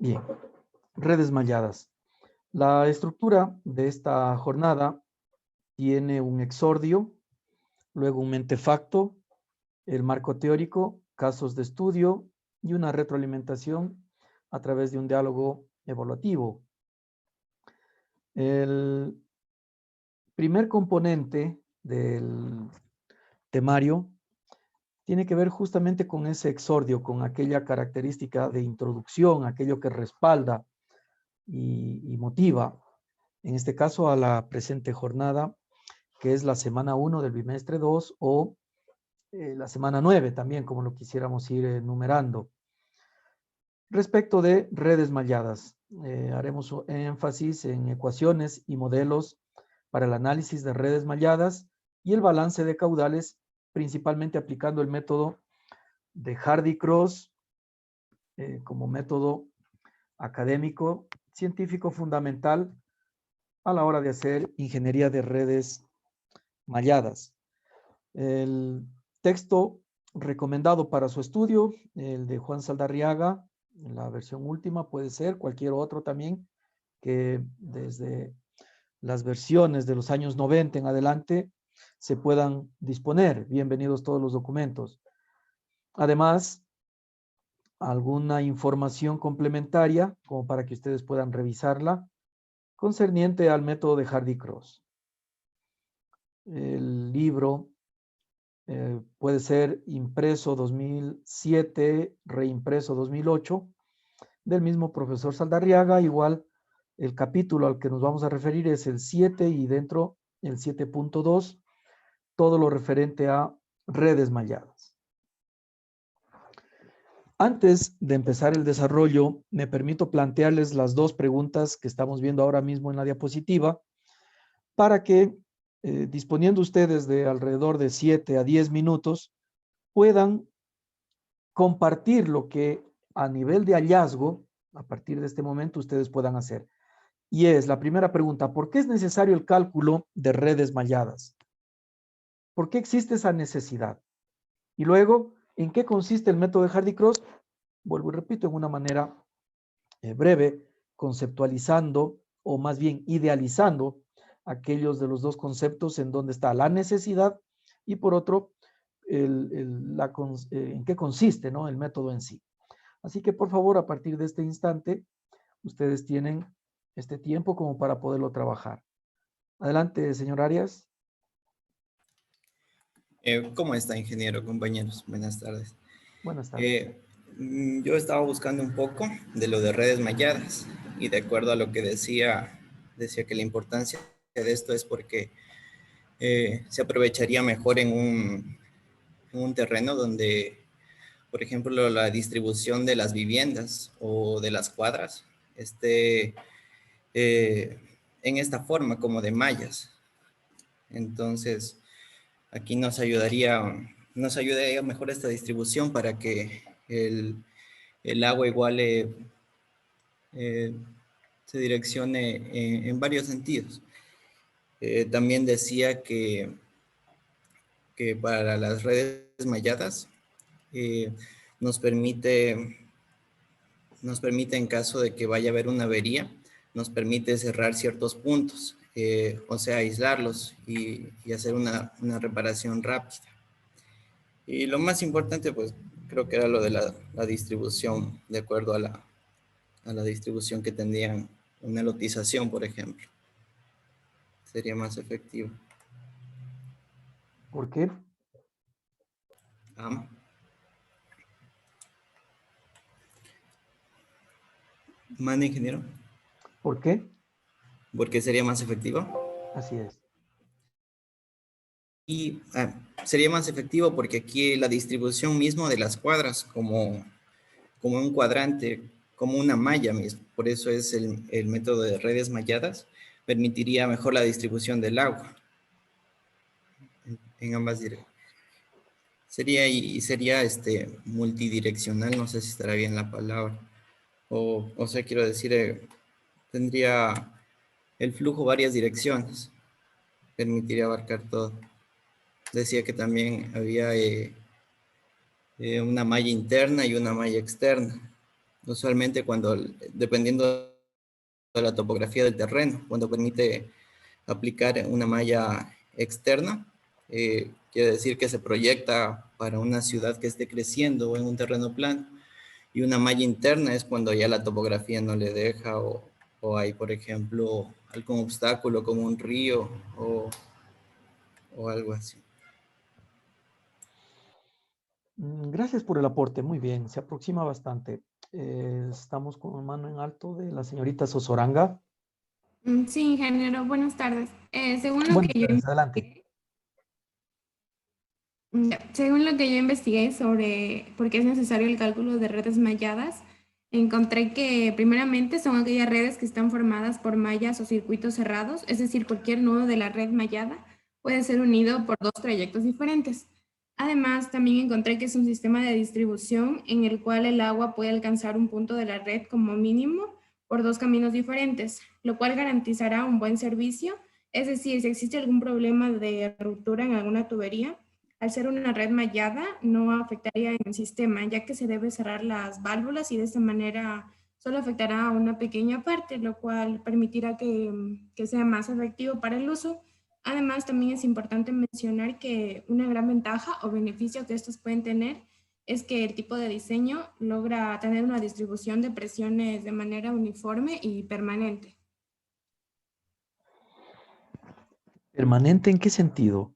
Bien, redes malladas. La estructura de esta jornada tiene un exordio, luego un mentefacto, el marco teórico, casos de estudio y una retroalimentación a través de un diálogo evaluativo. El primer componente del temario tiene que ver justamente con ese exordio, con aquella característica de introducción, aquello que respalda y motiva, en este caso a la presente jornada, que es la semana 1 del bimestre 2 o la semana 9 también, como lo quisiéramos ir enumerando. Respecto de redes malladas, haremos énfasis en ecuaciones y modelos para el análisis de redes malladas y el balance de caudales, principalmente aplicando el método de Hardy-Cross como método académico, científico fundamental a la hora de hacer ingeniería de redes malladas. El texto recomendado para su estudio, el de Juan Saldarriaga, la versión última, puede ser cualquier otro también, que desde las versiones de los años 90 en adelante se puedan disponer. Bienvenidos todos los documentos. Además, alguna información complementaria, como para que ustedes puedan revisarla, concerniente al método de Hardy-Cross. El libro puede ser impreso 2007, reimpreso 2008, del mismo profesor Saldarriaga. Igual el capítulo al que nos vamos a referir es el 7 y dentro el 7.2, todo lo referente a redes malladas. Antes de empezar el desarrollo, me permito plantearles las dos preguntas que estamos viendo ahora mismo en la diapositiva, para que, disponiendo ustedes de alrededor de 7 a 10 minutos, puedan compartir lo que a nivel de hallazgo, a partir de este momento, ustedes puedan hacer. Y es la primera pregunta: ¿por qué es necesario el cálculo de redes malladas? ¿Por qué existe esa necesidad? Y luego, ¿en qué consiste el método de Hardy-Cross? Vuelvo y repito, en una manera breve, conceptualizando o más bien idealizando aquellos de los dos conceptos en donde está la necesidad y por otro, en qué consiste, ¿no?, el método en sí. Así que por favor, a partir de este instante, ustedes tienen este tiempo como para poderlo trabajar. Adelante, señor Arias. ¿Cómo está, ingeniero, compañeros? Buenas tardes. Buenas tardes. Yo estaba buscando un poco de lo de redes malladas y de acuerdo a lo que decía que la importancia de esto es porque se aprovecharía mejor en un terreno donde, por ejemplo, la distribución de las viviendas o de las cuadras esté en esta forma como de mallas. Entonces, aquí nos ayudaría mejor esta distribución para que el agua igual se direccione en varios sentidos. También decía que para las redes malladas nos permite en caso de que vaya a haber una avería, nos permite cerrar ciertos puntos, o sea, aislarlos y hacer una reparación rápida. Y lo más importante, pues, creo que era lo de la distribución, de acuerdo a la distribución que tendrían una lotización, por ejemplo. Sería más efectivo. ¿Por qué? ¿Mande, ingeniero? ¿Por qué? ¿Por qué sería más efectivo? Así es. Y sería más efectivo porque aquí la distribución mismo de las cuadras como un cuadrante, como una malla mismo. Por eso es el método de redes malladas, permitiría mejor la distribución del agua en ambas direcciones. Sería multidireccional, no sé si estará bien la palabra. O sea, quiero decir, tendría el flujo varias direcciones, permitiría abarcar todo. Decía que también había una malla interna y una malla externa. usualmente dependiendo de la topografía del terreno, cuando permite aplicar una malla externa, quiere decir que se proyecta para una ciudad que esté creciendo o en un terreno plano, y una malla interna es cuando ya la topografía no le deja o hay, por ejemplo, algún obstáculo como un río o algo así. Gracias por el aporte, muy bien, se aproxima bastante. Estamos con mano en alto de la señorita Sosoranga. Sí, ingeniero, buenas tardes. Según lo Buenas que yo tardes, adelante. investigué, según lo que yo investigué sobre por qué es necesario el cálculo de redes malladas, encontré que primeramente son aquellas redes que están formadas por mallas o circuitos cerrados, es decir, cualquier nudo de la red mallada puede ser unido por dos trayectos diferentes. Además, también encontré que es un sistema de distribución en el cual el agua puede alcanzar un punto de la red como mínimo por dos caminos diferentes, lo cual garantizará un buen servicio. Es decir, si existe algún problema de ruptura en alguna tubería, al ser una red mallada, no afectaría en el sistema, ya que se debe cerrar las válvulas y de esta manera solo afectará a una pequeña parte, lo cual permitirá que sea más efectivo para el uso. Además, también es importante mencionar que una gran ventaja o beneficio que estos pueden tener es que el tipo de diseño logra tener una distribución de presiones de manera uniforme y permanente. ¿Permanente en qué sentido?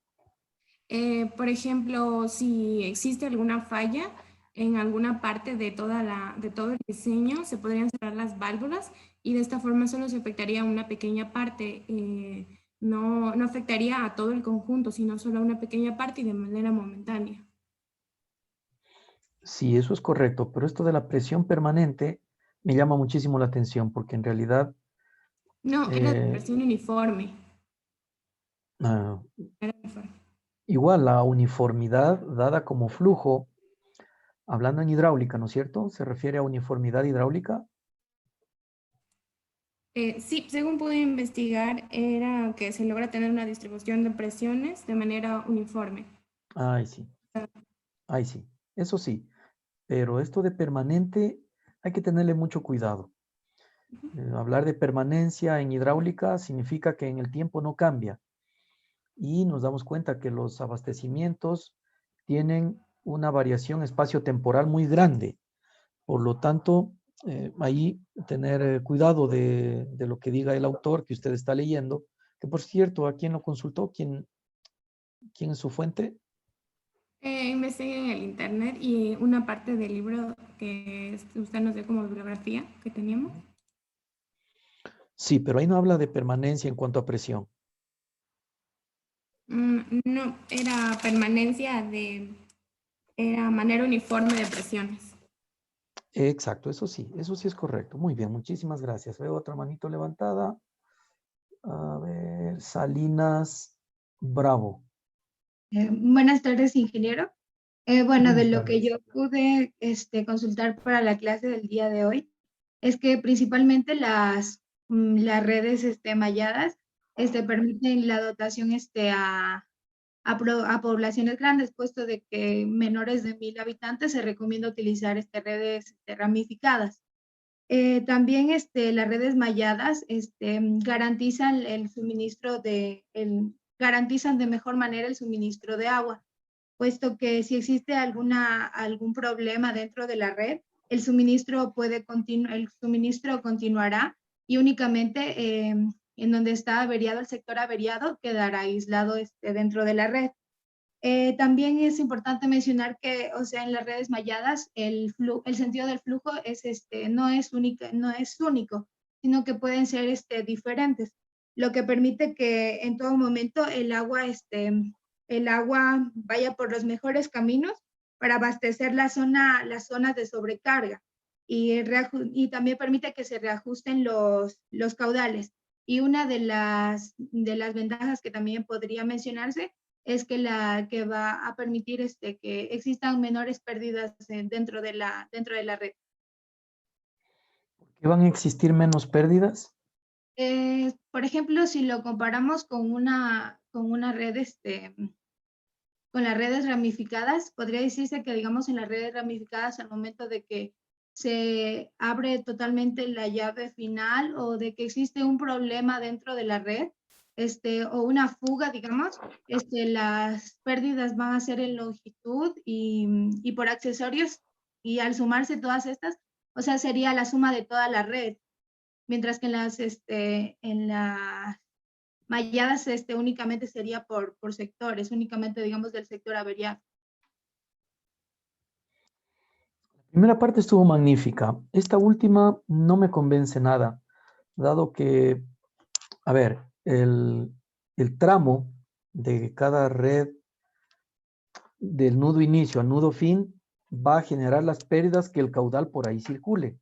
Por ejemplo, si existe alguna falla en alguna parte de todo el diseño, se podrían cerrar las válvulas y de esta forma solo se afectaría a una pequeña parte. No afectaría a todo el conjunto, sino solo a una pequeña parte y de manera momentánea. Sí, eso es correcto, pero esto de la presión permanente me llama muchísimo la atención porque en realidad No, era de eh, presión uniforme. ah, Era uniforme. igual la uniformidad dada como flujo, hablando en hidráulica, ¿no es cierto? ¿Se refiere a uniformidad hidráulica? Sí, según pude investigar, era que se logra tener una distribución de presiones de manera uniforme. Ay, sí, ay, sí, eso sí, pero esto de permanente hay que tenerle mucho cuidado. Hablar de permanencia en hidráulica significa que en el tiempo no cambia y nos damos cuenta que los abastecimientos tienen una variación espacio-temporal muy grande. Por lo tanto, ahí tener cuidado de lo que diga el autor que usted está leyendo, que por cierto, ¿a quién lo consultó? ¿Quién es su fuente? Investigué en el internet y una parte del libro que usted nos dio como bibliografía que teníamos. Sí, pero ahí no habla de permanencia en cuanto a presión. No, era era manera uniforme de presiones. Exacto, eso sí es correcto. Muy bien, muchísimas gracias. Veo otra manito levantada. A ver, Salinas Bravo. Buenas tardes, ingeniero. Bueno, de Buenas lo que tardes. yo pude consultar para la clase del día de hoy, es que principalmente las redes malladas permiten la dotación a poblaciones grandes, puesto de que menores de 1000 habitantes se recomienda utilizar redes ramificadas. También las redes malladas garantizan el suministro garantizan de mejor manera el suministro de agua, puesto que si existe algún problema dentro de la red, el suministro continuará y únicamente en donde está averiado el sector averiado quedará aislado dentro de la red. También es importante mencionar que, o sea, en las redes malladas, el sentido del flujo no es único, sino que pueden ser diferentes, lo que permite que en todo momento el agua vaya por los mejores caminos para abastecer las zonas de sobrecarga y también permite que se reajusten los caudales. Y una de las ventajas que también podría mencionarse es que va a permitir que existan menores pérdidas dentro de la red. ¿Que van a existir menos pérdidas? Por ejemplo, si lo comparamos con una red, con las redes ramificadas, podría decirse que, digamos, en las redes ramificadas, al momento de que se abre totalmente la llave final o de que existe un problema dentro de la red, o una fuga, digamos, las pérdidas van a ser en longitud y por accesorios, y al sumarse todas estas, o sea, sería la suma de toda la red, mientras que en las malladas únicamente sería por sectores, únicamente, digamos, del sector averiado. La primera parte estuvo magnífica. Esta última no me convence nada, dado que, a ver, el tramo de cada red del nudo inicio al nudo fin va a generar las pérdidas que el caudal por ahí circule.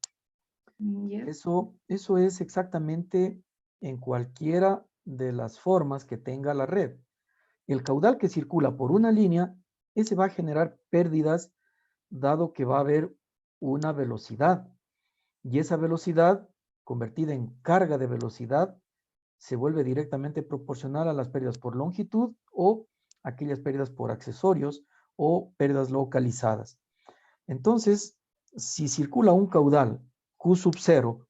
Yeah. Eso es exactamente en cualquiera de las formas que tenga la red. El caudal que circula por una línea, ese va a generar pérdidas dado que va a haber una velocidad. Y esa velocidad, convertida en carga de velocidad, se vuelve directamente proporcional a las pérdidas por longitud o aquellas pérdidas por accesorios o pérdidas localizadas. Entonces, si circula un caudal Q sub 0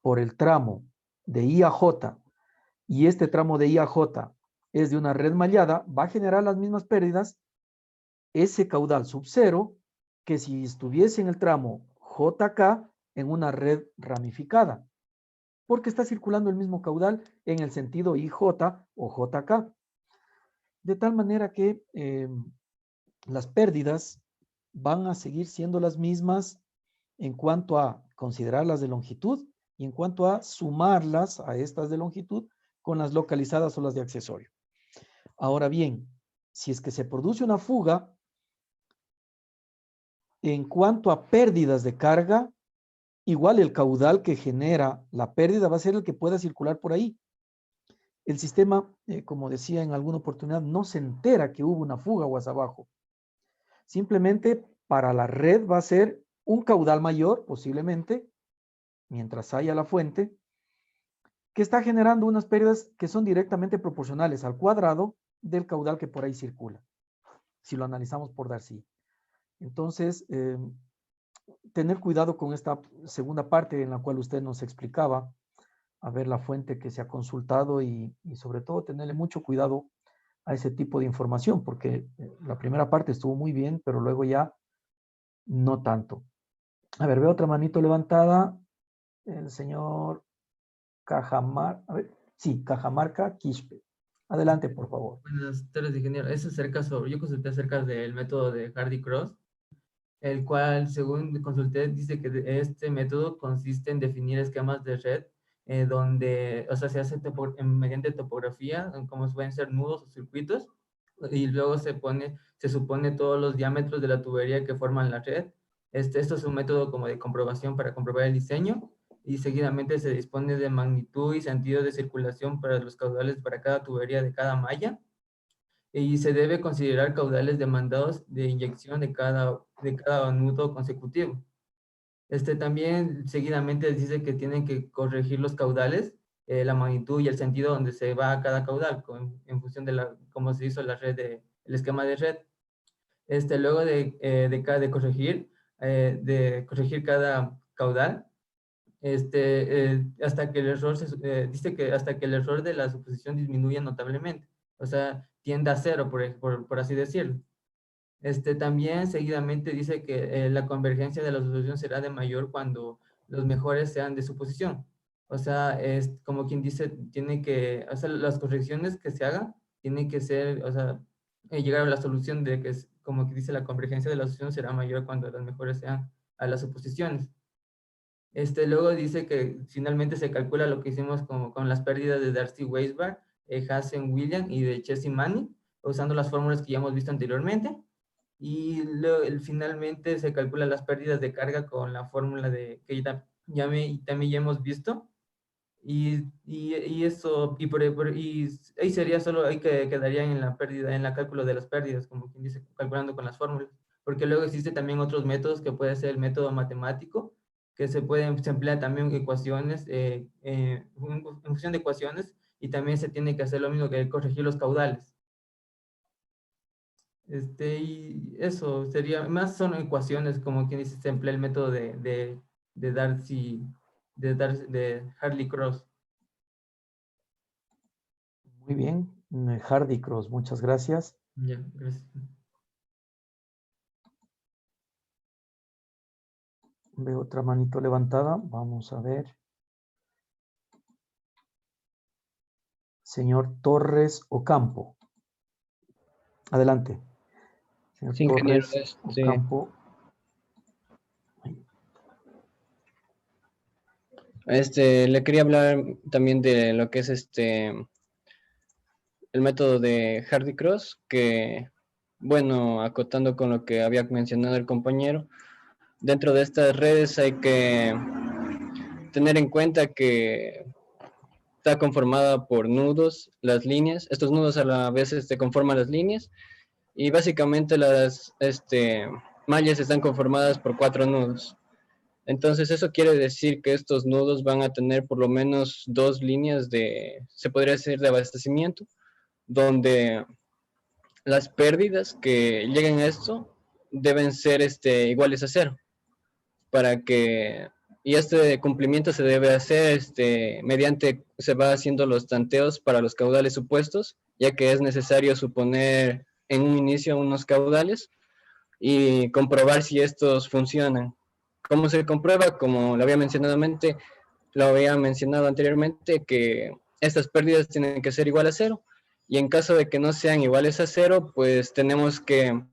por el tramo de I a J y este tramo de I a J es de una red mallada, va a generar las mismas pérdidas ese caudal sub 0 que si estuviese en el tramo JK en una red ramificada, porque está circulando el mismo caudal en el sentido IJ o JK. De tal manera que las pérdidas van a seguir siendo las mismas en cuanto a considerarlas de longitud y en cuanto a sumarlas a estas de longitud con las localizadas o las de accesorio. Ahora bien, si es que se produce una fuga, en cuanto a pérdidas de carga, igual el caudal que genera la pérdida va a ser el que pueda circular por ahí. El sistema, como decía en alguna oportunidad, no se entera que hubo una fuga o hacia abajo. Simplemente para la red va a ser un caudal mayor, posiblemente, mientras haya la fuente, que está generando unas pérdidas que son directamente proporcionales al cuadrado del caudal que por ahí circula, si lo analizamos por Darcy. Entonces, tener cuidado con esta segunda parte en la cual usted nos explicaba, a ver la fuente que se ha consultado y sobre todo tenerle mucho cuidado a ese tipo de información, porque la primera parte estuvo muy bien, pero luego ya no tanto. A ver, veo otra manito levantada. El señor Cajamarca, a ver, sí, Cajamarca Quispe. Adelante, por favor. Buenas tardes, ingeniero. Es acerca sobre, yo consulté acerca del método de Hardy-Cross, el cual, según consulté, dice que este método consiste en definir esquemas de red donde, o sea, se hace mediante topografía, como pueden ser nudos o circuitos, y luego se supone todos los diámetros de la tubería que forman la red. Esto es un método como de comprobación para comprobar el diseño, y seguidamente se dispone de magnitud y sentido de circulación para los caudales para cada tubería de cada malla, y se debe considerar caudales demandados de inyección de cada nudo consecutivo. También seguidamente dice que tienen que corregir los caudales, la magnitud y el sentido donde se va a cada caudal, en función de cómo se hizo el esquema de red. Luego de corregir cada caudal, hasta que el error dice que hasta que el error de la suposición disminuya notablemente, o sea, tiende a cero, por así decirlo. También seguidamente dice que la convergencia de la suposición será de mayor cuando los mejores sean de suposición. O sea, es como quien dice, o sea, las correcciones que se hagan tienen que ser, o sea, llegar a la solución de que, como que dice, la convergencia de la suposición será mayor cuando las mejores sean a las suposiciones. Luego dice que finalmente se calcula lo que hicimos con las pérdidas de Darcy Weisbach, Hassen William y de Chessy Manning, usando las fórmulas que ya hemos visto anteriormente. Y finalmente se calculan las pérdidas de carga con la fórmula que también ya hemos visto. Y eso, y ahí sería solo, ahí que quedaría en la pérdida, en la cálculo de las pérdidas, como quien dice, calculando con las fórmulas. Porque luego existe también otros métodos, que puede ser el método matemático, que se emplea también ecuaciones, en función de ecuaciones, y también se tiene que hacer lo mismo que corregir los caudales. Y eso sería, más son ecuaciones, como quien dice, se emplea el método de de Harley Cross. Muy bien, Hardy Cross, muchas gracias. Ya, gracias. Veo otra manito levantada, vamos a ver. Señor Torres Ocampo. Adelante. Señor Sí, ingeniero, Torres Ocampo. le quería hablar también de lo que es el método de Hardy Cross, que, bueno, acotando con lo que había mencionado el compañero, dentro de estas redes hay que tener en cuenta que está conformada por nudos, las líneas. Estos nudos a la vez conforman las líneas, y básicamente las mallas están conformadas por 4 nudos. Entonces eso quiere decir que estos nudos van a tener por lo menos 2 líneas se podría decir, de abastecimiento, donde las pérdidas que lleguen a esto deben ser iguales a 0, para que, y este cumplimiento se debe hacer se va haciendo los tanteos para los caudales supuestos, ya que es necesario suponer en un inicio unos caudales y comprobar si estos funcionan. ¿Cómo se comprueba? Como lo había mencionado anteriormente, que estas pérdidas tienen que ser igual a 0, y en caso de que no sean iguales a 0, pues tenemos que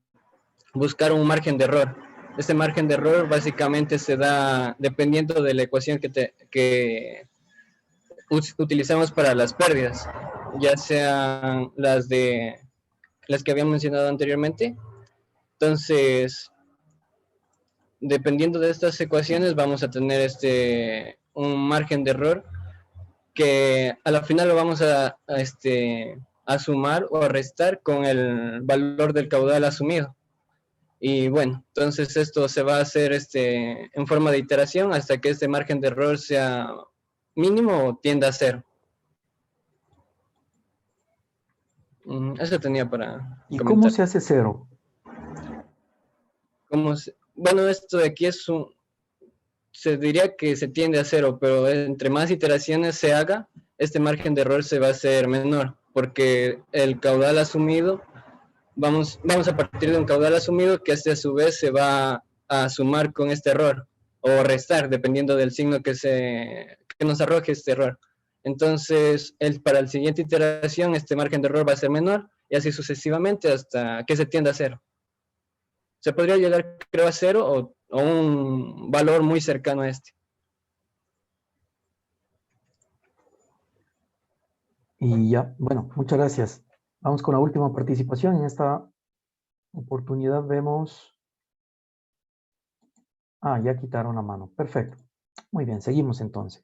buscar un margen de error. Este margen de error básicamente se da dependiendo de la ecuación que utilizamos para las pérdidas, ya sean las que había mencionado anteriormente. Entonces, dependiendo de estas ecuaciones, vamos a tener un margen de error que a la final lo vamos a sumar o a restar con el valor del caudal asumido. Y bueno, entonces esto se va a hacer en forma de iteración hasta que este margen de error sea mínimo o tienda a 0. Eso tenía para ¿Y comentar. cómo se hace 0? Bueno, esto de aquí se diría que se tiende a 0, pero entre más iteraciones se haga, este margen de error se va a hacer menor, porque el caudal asumido, vamos a partir de un caudal asumido que a su vez se va a sumar con este error, o restar, dependiendo del signo que nos arroje este error. Entonces, para la siguiente iteración, este margen de error va a ser menor, y así sucesivamente hasta que se tienda a 0. Se podría llegar, creo, a 0 o un valor muy cercano a este. Y ya, bueno, muchas gracias. Vamos con la última participación. En esta oportunidad vemos... ya quitaron la mano. Perfecto. Muy bien, seguimos entonces.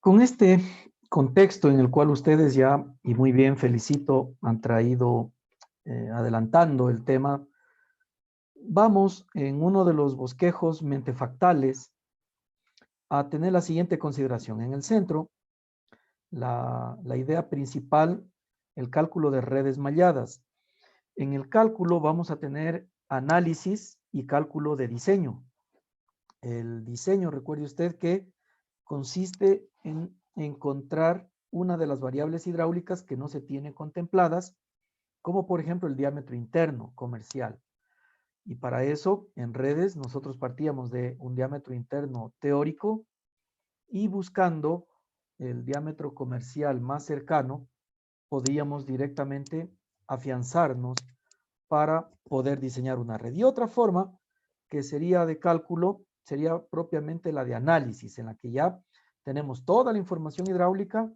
Con este contexto en el cual ustedes ya, y muy bien, felicito, han traído adelantando el tema, vamos en uno de los bosquejos mentefactales a tener la siguiente consideración. En el centro, la idea principal, el cálculo de redes malladas. En el cálculo vamos a tener análisis y cálculo de diseño. El diseño, recuerde usted que consiste en encontrar una de las variables hidráulicas que no se tienen contempladas, como por ejemplo el diámetro interno comercial. Y para eso, en redes, nosotros partíamos de un diámetro interno teórico y buscando el diámetro comercial más cercano, podíamos directamente afianzarnos para poder diseñar una red. Y otra forma que sería de cálculo sería propiamente la de análisis, en la que ya tenemos toda la información hidráulica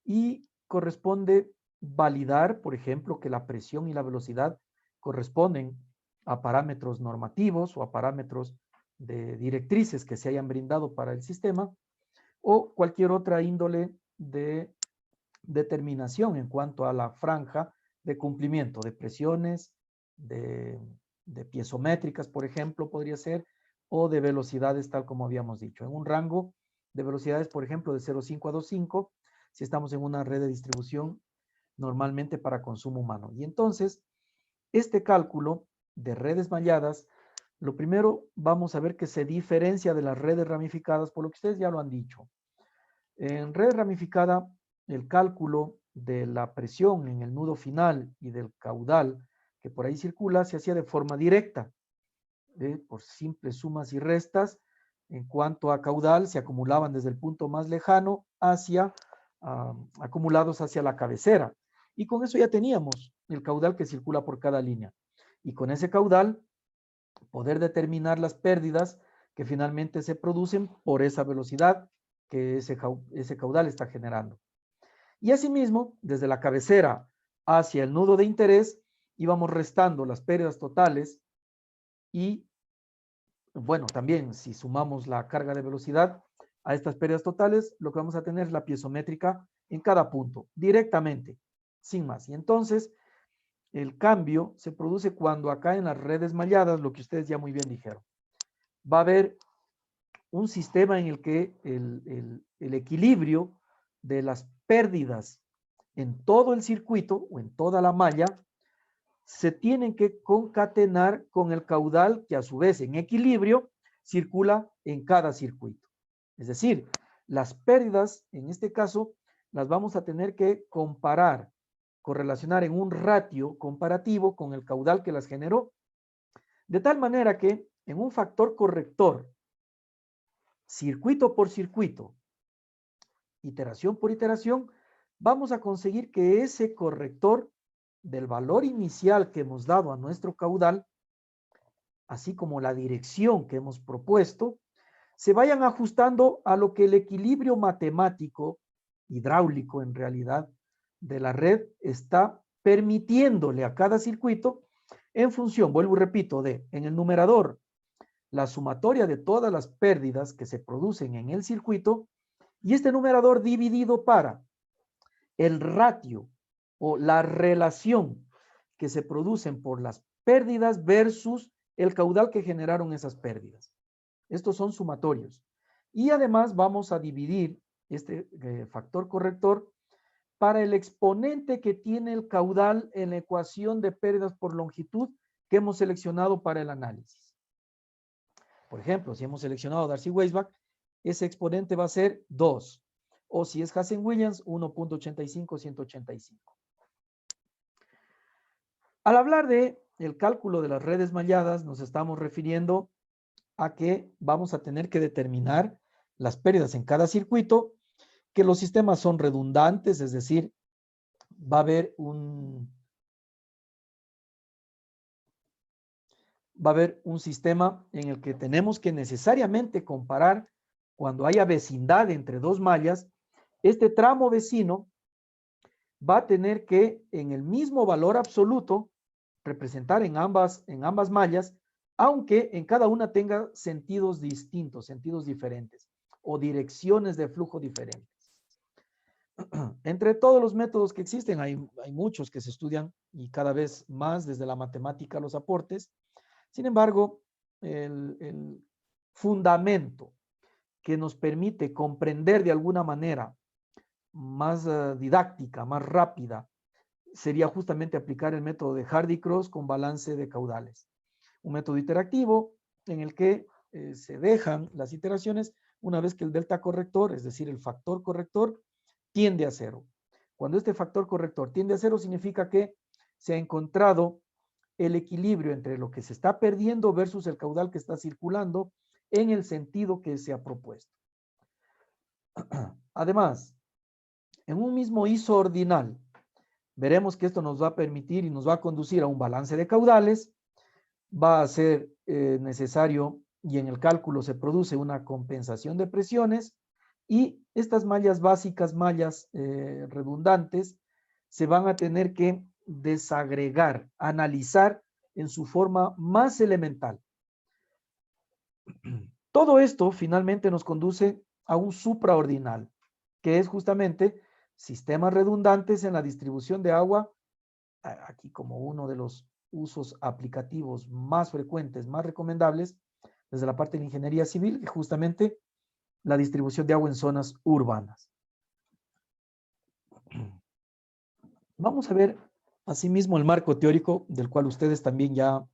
y corresponde validar, por ejemplo, que la presión y la velocidad corresponden a parámetros normativos o a parámetros de directrices que se hayan brindado para el sistema, o cualquier otra índole de determinación en cuanto a la franja de cumplimiento de presiones, de piezométricas, por ejemplo, podría ser, o de velocidades, tal como habíamos dicho, en un rango de velocidades, por ejemplo, de 0,5 a 2,5, si estamos en una red de distribución normalmente para consumo humano. Y entonces, este cálculo de redes malladas, lo primero vamos a ver que se diferencia de las redes ramificadas, por lo que ustedes ya lo han dicho. En red ramificada, el cálculo de la presión en el nudo final y del caudal que por ahí circula se hacía de forma directa, por simples sumas y restas. En cuanto a caudal, se acumulaban desde el punto más lejano hacia, acumulados hacia la cabecera. Y con eso ya teníamos el caudal que circula por cada línea. Y con ese caudal, poder determinar las pérdidas que finalmente se producen por esa velocidad que ese caudal está generando. Y asimismo, desde la cabecera hacia el nudo de interés, íbamos restando las pérdidas totales y, bueno, también si sumamos la carga de velocidad a estas pérdidas totales, lo que vamos a tener es la piezométrica en cada punto, directamente, sin más. Y entonces, el cambio se produce cuando acá en las redes malladas, lo que ustedes ya muy bien dijeron, va a haber un sistema en el que el equilibrio de las pérdidas en todo el circuito o en toda la malla se tienen que concatenar con el caudal que a su vez en equilibrio circula en cada circuito. Es decir, las pérdidas en este caso las vamos a tener que comparar, correlacionar en un ratio comparativo con el caudal que las generó, de tal manera que en un factor corrector, circuito por circuito, iteración por iteración, vamos a conseguir que ese corrector del valor inicial que hemos dado a nuestro caudal, así como la dirección que hemos propuesto, se vayan ajustando a lo que el equilibrio matemático, hidráulico en realidad, de la red está permitiéndole a cada circuito en función, vuelvo y repito, de en el numerador, la sumatoria de todas las pérdidas que se producen en el circuito y este numerador dividido para el ratio o la relación que se producen por las pérdidas versus el caudal que generaron esas pérdidas. Estos son sumatorios. Y además vamos a dividir este factor corrector para el exponente que tiene el caudal en la ecuación de pérdidas por longitud que hemos seleccionado para el análisis. Por ejemplo, si hemos seleccionado Darcy-Weisbach, ese exponente va a ser 2. O si es Hazen-Williams, 1.85-185. Al hablar de el cálculo de las redes malladas, nos estamos refiriendo a que vamos a tener que determinar las pérdidas en cada circuito, que los sistemas son redundantes, es decir, va a haber un sistema en el que tenemos que necesariamente comparar cuando haya vecindad entre dos mallas. Este tramo vecino va a tener que en el mismo valor absoluto representar en ambas mallas, aunque en cada una tenga sentidos distintos, sentidos diferentes o direcciones de flujo diferentes. Entre todos los métodos que existen, hay muchos que se estudian y cada vez más desde la matemática los aportes. Sin embargo, el fundamento que nos permite comprender de alguna manera más didáctica, más rápida, sería justamente aplicar el método de Hardy-Cross con balance de caudales. Un método iterativo en el que se dejan las iteraciones una vez que el delta corrector, es decir, el factor corrector, tiende a cero. Cuando este factor corrector tiende a cero, significa que se ha encontrado el equilibrio entre lo que se está perdiendo versus el caudal que está circulando en el sentido que se ha propuesto. Además, en un mismo ISO ordinal, veremos que esto nos va a permitir y nos va a conducir a un balance de caudales, va a ser necesario y en el cálculo se produce una compensación de presiones y estas mallas básicas, mallas redundantes, se van a tener que desagregar, analizar en su forma más elemental. Todo esto finalmente nos conduce a un supraordinal, que es justamente sistemas redundantes en la distribución de agua, aquí como uno de los usos aplicativos más frecuentes, más recomendables, desde la parte de la ingeniería civil, que justamente la distribución de agua en zonas urbanas. Vamos a ver asimismo el marco teórico del cual ustedes también ya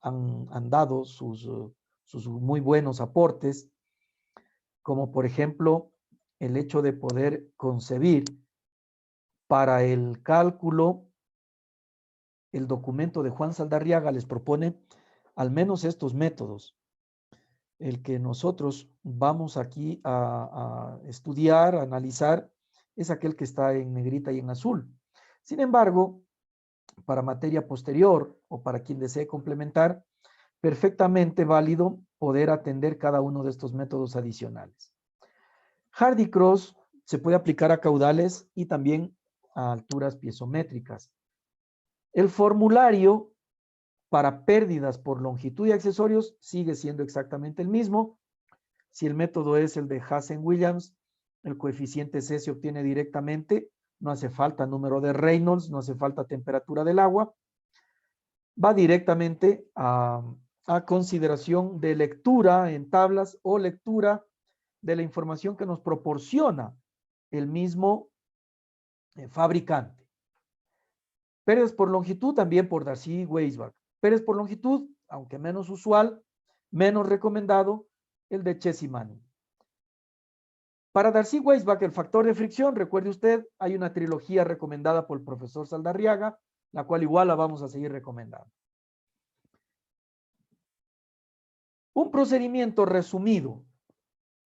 han dado sus muy buenos aportes, como por ejemplo el hecho de poder concebir para el cálculo. El documento de Juan Saldarriaga les propone al menos estos métodos. El que nosotros vamos aquí a estudiar, a analizar, es aquel que está en negrita y en azul. Sin embargo, para materia posterior o para quien desee complementar, perfectamente válido poder atender cada uno de estos métodos adicionales. Hardy-Cross se puede aplicar a caudales y también a alturas piezométricas. El formulario para pérdidas por longitud y accesorios sigue siendo exactamente el mismo. Si el método es el de Hazen-Williams, el coeficiente C se obtiene directamente, no hace falta número de Reynolds, no hace falta temperatura del agua, va directamente a consideración de lectura en tablas o lectura de la información que nos proporciona el mismo fabricante. Pérdidas por longitud también por Darcy-Weisbach. Pérez por longitud, aunque menos usual, menos recomendado, el de Chesimani. Para Darcy-Weisbach, el factor de fricción, recuerde usted, hay una trilogía recomendada por el profesor Saldarriaga, la cual igual la vamos a seguir recomendando. Un procedimiento resumido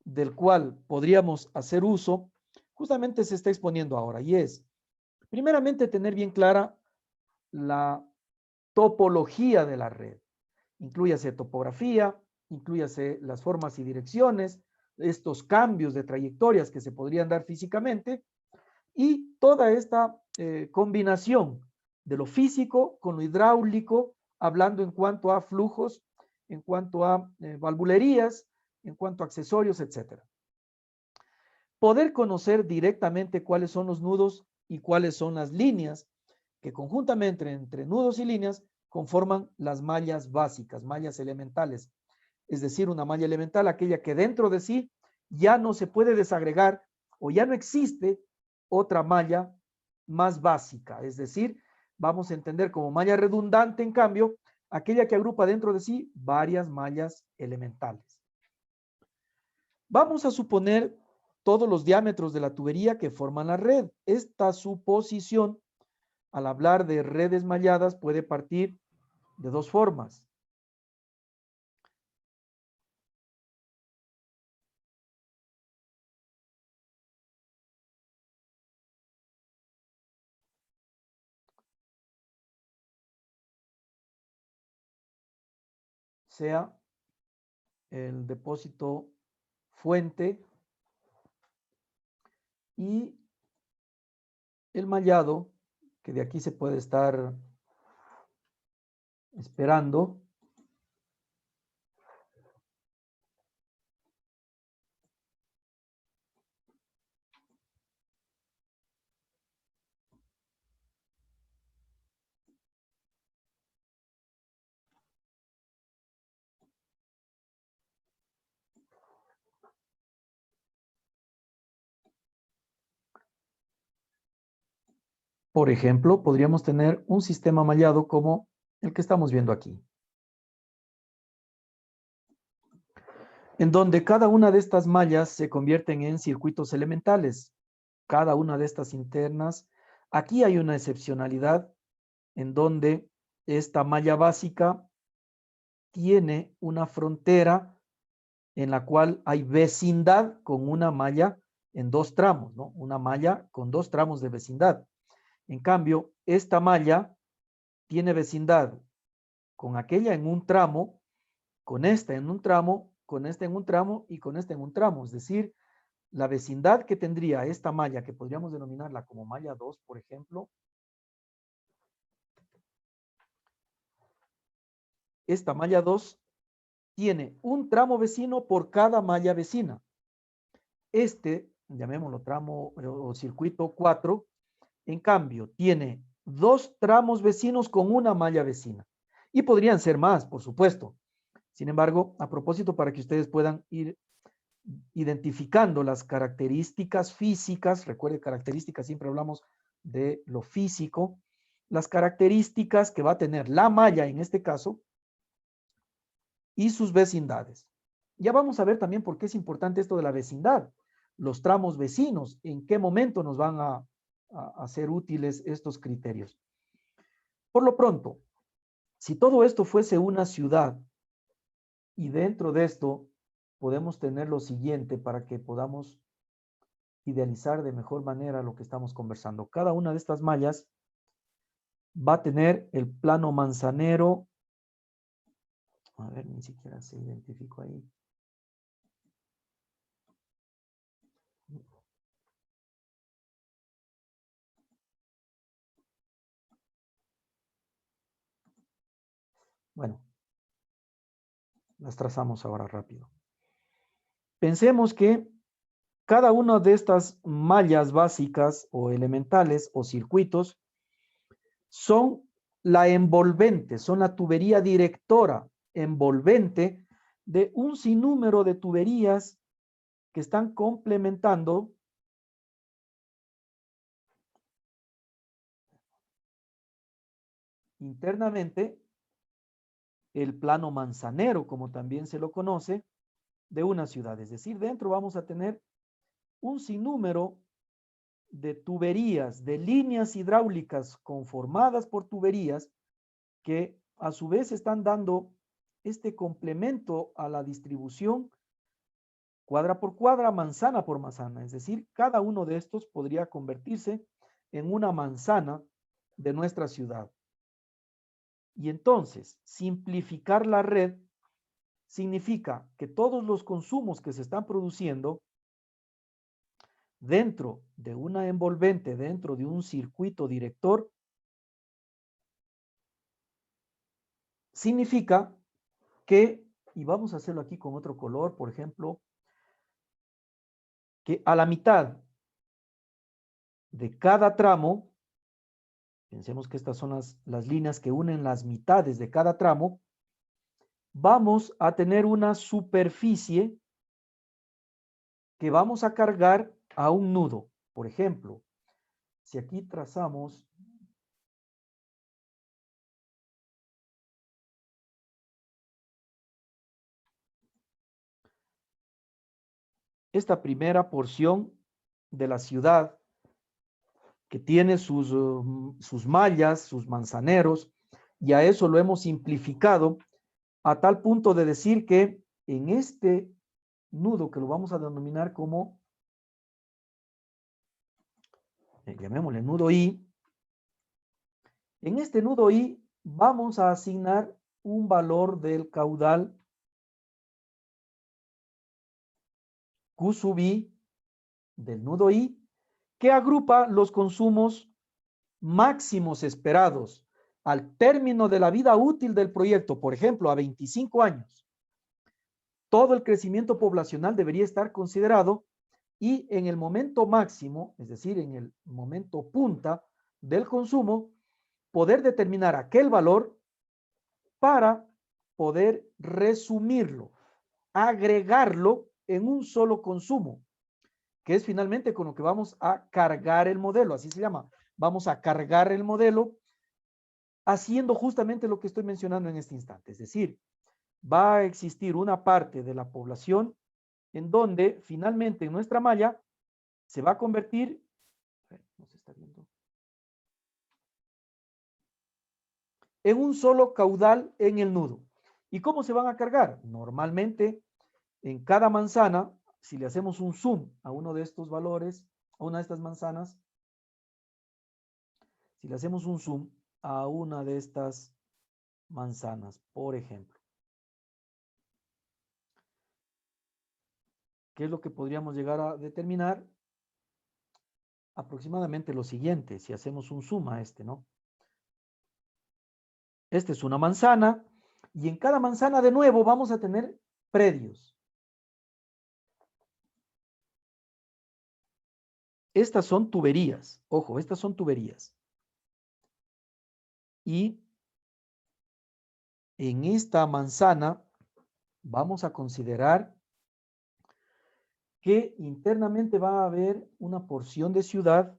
del cual podríamos hacer uso, justamente se está exponiendo ahora, y es, primeramente, tener bien clara la topología de la red. Inclúyase topografía, inclúyase las formas y direcciones, estos cambios de trayectorias que se podrían dar físicamente, y toda esta combinación de lo físico con lo hidráulico, hablando en cuanto a flujos, en cuanto a valvulerías, en cuanto a accesorios, etc. Poder conocer directamente cuáles son los nudos y cuáles son las líneas que conjuntamente entre nudos y líneas conforman las mallas básicas, mallas elementales. Es decir, una malla elemental, aquella que dentro de sí ya no se puede desagregar o ya no existe otra malla más básica. Es decir, vamos a entender como malla redundante, en cambio, aquella que agrupa dentro de sí varias mallas elementales. Vamos a suponer todos los diámetros de la tubería que forman la red. Esta suposición, al hablar de redes malladas, puede partir de dos formas. Sea el depósito fuente y el mallado, que de aquí se puede estar esperando. Por ejemplo, podríamos tener un sistema mallado como el que estamos viendo aquí, en donde cada una de estas mallas se convierten en circuitos elementales. Cada una de estas internas, aquí hay una excepcionalidad en donde esta malla básica tiene una frontera en la cual hay vecindad con una malla en dos tramos, ¿no? Una malla con dos tramos de vecindad. En cambio, esta malla tiene vecindad con aquella en un tramo, con esta en un tramo, con esta en un tramo y con esta en un tramo. Es decir, la vecindad que tendría esta malla, que podríamos denominarla como malla 2, por ejemplo, esta malla 2 tiene un tramo vecino por cada malla vecina. Este, llamémoslo tramo o circuito 4, en cambio, tiene dos tramos vecinos con una malla vecina. Y podrían ser más, por supuesto. Sin embargo, a propósito, para que ustedes puedan ir identificando las características físicas, recuerde características, siempre hablamos de lo físico, las características que va a tener la malla en este caso y sus vecindades. Ya vamos a ver también por qué es importante esto de la vecindad, los tramos vecinos, en qué momento nos van a ser útiles estos criterios. Por lo pronto, si todo esto fuese una ciudad y dentro de esto podemos tener lo siguiente para que podamos idealizar de mejor manera lo que estamos conversando. Cada una de estas mallas va a tener el plano manzanero. A ver, ni siquiera se identificó ahí. Bueno, las trazamos ahora rápido. Pensemos que cada una de estas mallas básicas o elementales o circuitos son la envolvente, son la tubería directora envolvente de un sinnúmero de tuberías que están complementando internamente el plano manzanero, como también se lo conoce, de una ciudad. Es decir, dentro vamos a tener un sinnúmero de tuberías, de líneas hidráulicas conformadas por tuberías que a su vez están dando este complemento a la distribución cuadra por cuadra, manzana por manzana. Es decir, cada uno de estos podría convertirse en una manzana de nuestra ciudad. Y entonces, simplificar la red significa que todos los consumos que se están produciendo dentro de una envolvente, dentro de un circuito director, significa que, y vamos a hacerlo aquí con otro color, por ejemplo, que a la mitad de cada tramo, pensemos que estas son las líneas que unen las mitades de cada tramo, vamos a tener una superficie que vamos a cargar a un nudo. Por ejemplo, si aquí trazamos esta primera porción de la ciudad que tiene sus mallas, sus manzaneros, y a eso lo hemos simplificado a tal punto de decir que en este nudo, que lo vamos a denominar como, llamémosle nudo I, en este nudo I vamos a asignar un valor del caudal Q sub I del nudo I, que agrupa los consumos máximos esperados al término de la vida útil del proyecto, por ejemplo, a 25 años. Todo el crecimiento poblacional debería estar considerado y en el momento máximo, es decir, en el momento punta del consumo, poder determinar aquel valor para poder resumirlo, agregarlo en un solo consumo, que es finalmente con lo que vamos a cargar el modelo, así se llama. Vamos a cargar el modelo haciendo justamente lo que estoy mencionando en este instante. Es decir, va a existir una parte de la población en donde finalmente en nuestra malla se va a convertir, no se está viendo, en un solo caudal en el nudo. ¿Y cómo se van a cargar? Normalmente en cada manzana, si le hacemos un zoom a uno de estos valores, a una de estas manzanas, si le hacemos un zoom a una de estas manzanas, por ejemplo, ¿qué es lo que podríamos llegar a determinar? Aproximadamente lo siguiente, si hacemos un zoom a este, ¿no? Esta es una manzana y en cada manzana de nuevo vamos a tener predios. Estas son tuberías, ojo, estas son tuberías. Y en esta manzana vamos a considerar que internamente va a haber una porción de ciudad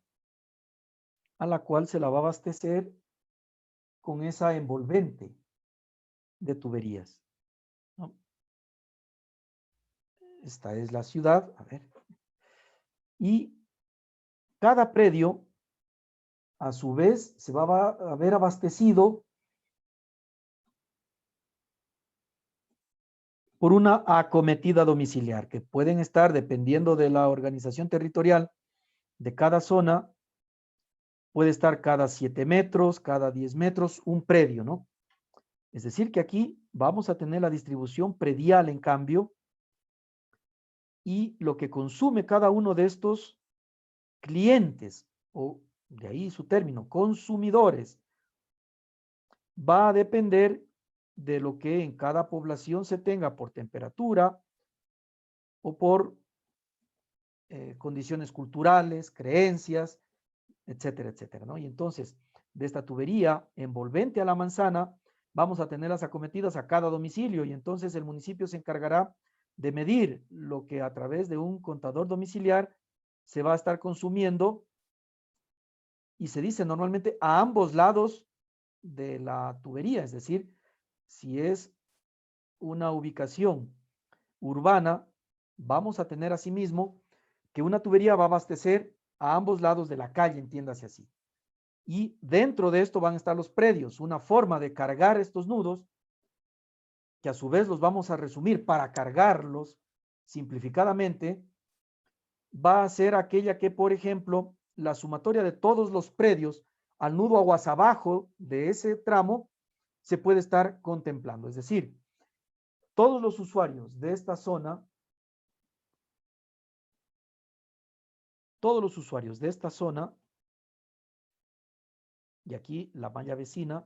a la cual se la va a abastecer con esa envolvente de tuberías, ¿no? Esta es la ciudad, a ver. Y cada predio, a su vez, se va a ver abastecido por una acometida domiciliar, que pueden estar, dependiendo de la organización territorial de cada zona, puede estar cada 7 metros, cada 10 metros, un predio, ¿no? Es decir, que aquí vamos a tener la distribución predial, en cambio, y lo que consume cada uno de estos clientes, o de ahí su término, consumidores, va a depender de lo que en cada población se tenga por temperatura o por condiciones culturales, creencias, etcétera, etcétera, ¿no? Y entonces, de esta tubería envolvente a la manzana, vamos a tener las acometidas a cada domicilio y entonces el municipio se encargará de medir lo que a través de un contador domiciliar se va a estar consumiendo, y se dice normalmente a ambos lados de la tubería, es decir, si es una ubicación urbana, vamos a tener asimismo que una tubería va a abastecer a ambos lados de la calle, entiéndase así. Y dentro de esto van a estar los predios, una forma de cargar estos nudos, que a su vez los vamos a resumir para cargarlos simplificadamente, va a ser aquella que, por ejemplo, la sumatoria de todos los predios al nudo aguas abajo de ese tramo se puede estar contemplando. Es decir, todos los usuarios de esta zona, y aquí la malla vecina,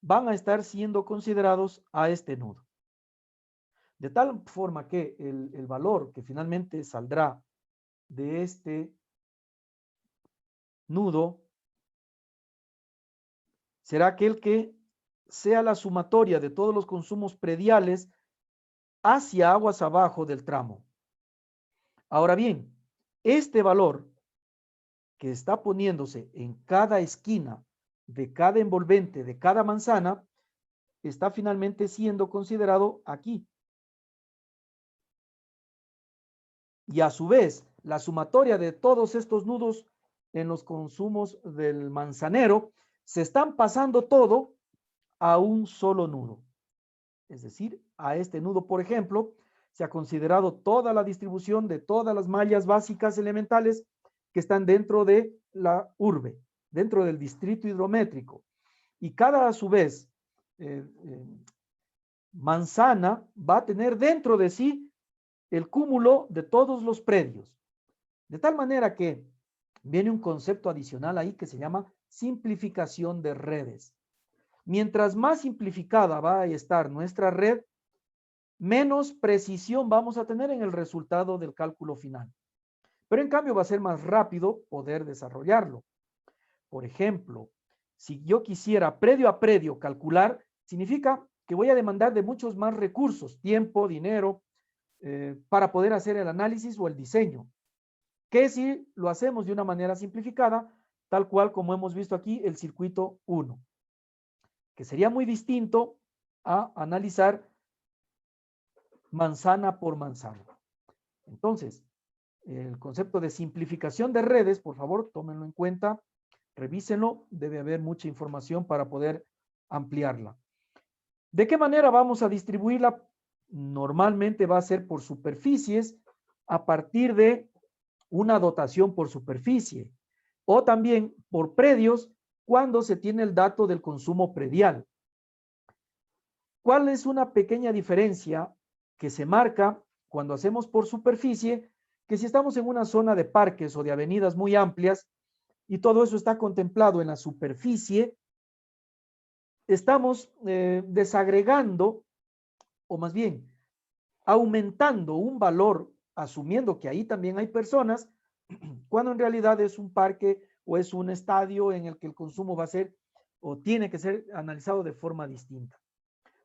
van a estar siendo considerados a este nudo. De tal forma que el valor que finalmente saldrá de este nudo será aquel que sea la sumatoria de todos los consumos prediales hacia aguas abajo del tramo. Ahora bien, este valor que está poniéndose en cada esquina de cada envolvente, de cada manzana, está finalmente siendo considerado aquí. Y a su vez, la sumatoria de todos estos nudos en los consumos del manzanero se están pasando todo a un solo nudo. Es decir, a este nudo, por ejemplo, se ha considerado toda la distribución de todas las mallas básicas elementales que están dentro de la urbe, dentro del distrito hidrométrico. Y cada, a su vez, manzana va a tener dentro de sí el cúmulo de todos los predios. De tal manera que viene un concepto adicional ahí que se llama simplificación de redes. Mientras más simplificada va a estar nuestra red, menos precisión vamos a tener en el resultado del cálculo final. Pero en cambio va a ser más rápido poder desarrollarlo. Por ejemplo, si yo quisiera predio a predio calcular, significa que voy a demandar de muchos más recursos, tiempo, dinero, para poder hacer el análisis o el diseño. Que si lo hacemos de una manera simplificada, tal cual como hemos visto aquí el circuito 1, que sería muy distinto a analizar manzana por manzana. Entonces, el concepto de simplificación de redes, por favor, tómenlo en cuenta, revísenlo, debe haber mucha información para poder ampliarla. ¿De qué manera vamos a distribuirla? Normalmente va a ser por superficies a partir de una dotación por superficie o también por predios cuando se tiene el dato del consumo predial. ¿Cuál es una pequeña diferencia que se marca cuando hacemos por superficie? Que si estamos en una zona de parques o de avenidas muy amplias y todo eso está contemplado en la superficie, estamos desagregando, o más bien aumentando un valor, asumiendo que ahí también hay personas, cuando en realidad es un parque o es un estadio en el que el consumo va a ser o tiene que ser analizado de forma distinta.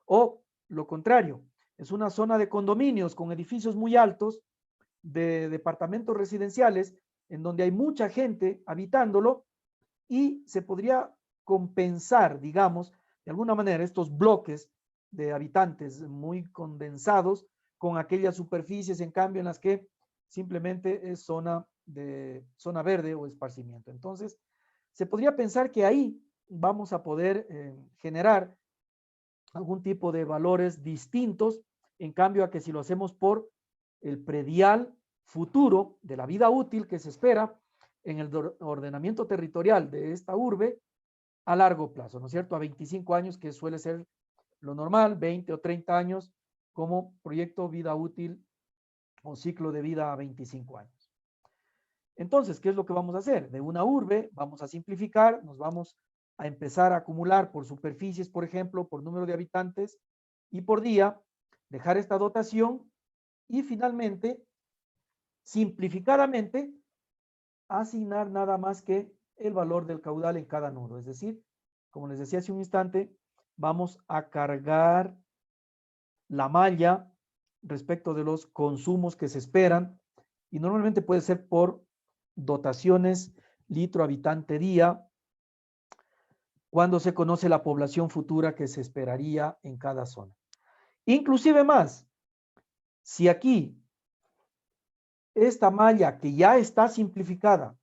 O lo contrario, es una zona de condominios con edificios muy altos de departamentos residenciales en donde hay mucha gente habitándolo y se podría compensar, digamos, de alguna manera estos bloques de habitantes muy condensados con aquellas superficies, en cambio, en las que simplemente es zona verde o esparcimiento. Entonces, se podría pensar que ahí vamos a poder generar algún tipo de valores distintos, en cambio a que si lo hacemos por el predial futuro de la vida útil que se espera en el ordenamiento territorial de esta urbe a largo plazo, ¿no es cierto? A 25 años, que suele ser lo normal, 20 o 30 años como proyecto vida útil o ciclo de vida a 25 años. Entonces, ¿qué es lo que vamos a hacer? De una urbe vamos a simplificar, nos vamos a empezar a acumular por superficies, por ejemplo, por número de habitantes y por día, dejar esta dotación y finalmente, simplificadamente, asignar nada más que el valor del caudal en cada nudo. Es decir, como les decía hace un instante, vamos a cargar la malla respecto de los consumos que se esperan y normalmente puede ser por dotaciones litro habitante día cuando se conoce la población futura que se esperaría en cada zona. Inclusive más, si aquí esta malla que ya está simplificada,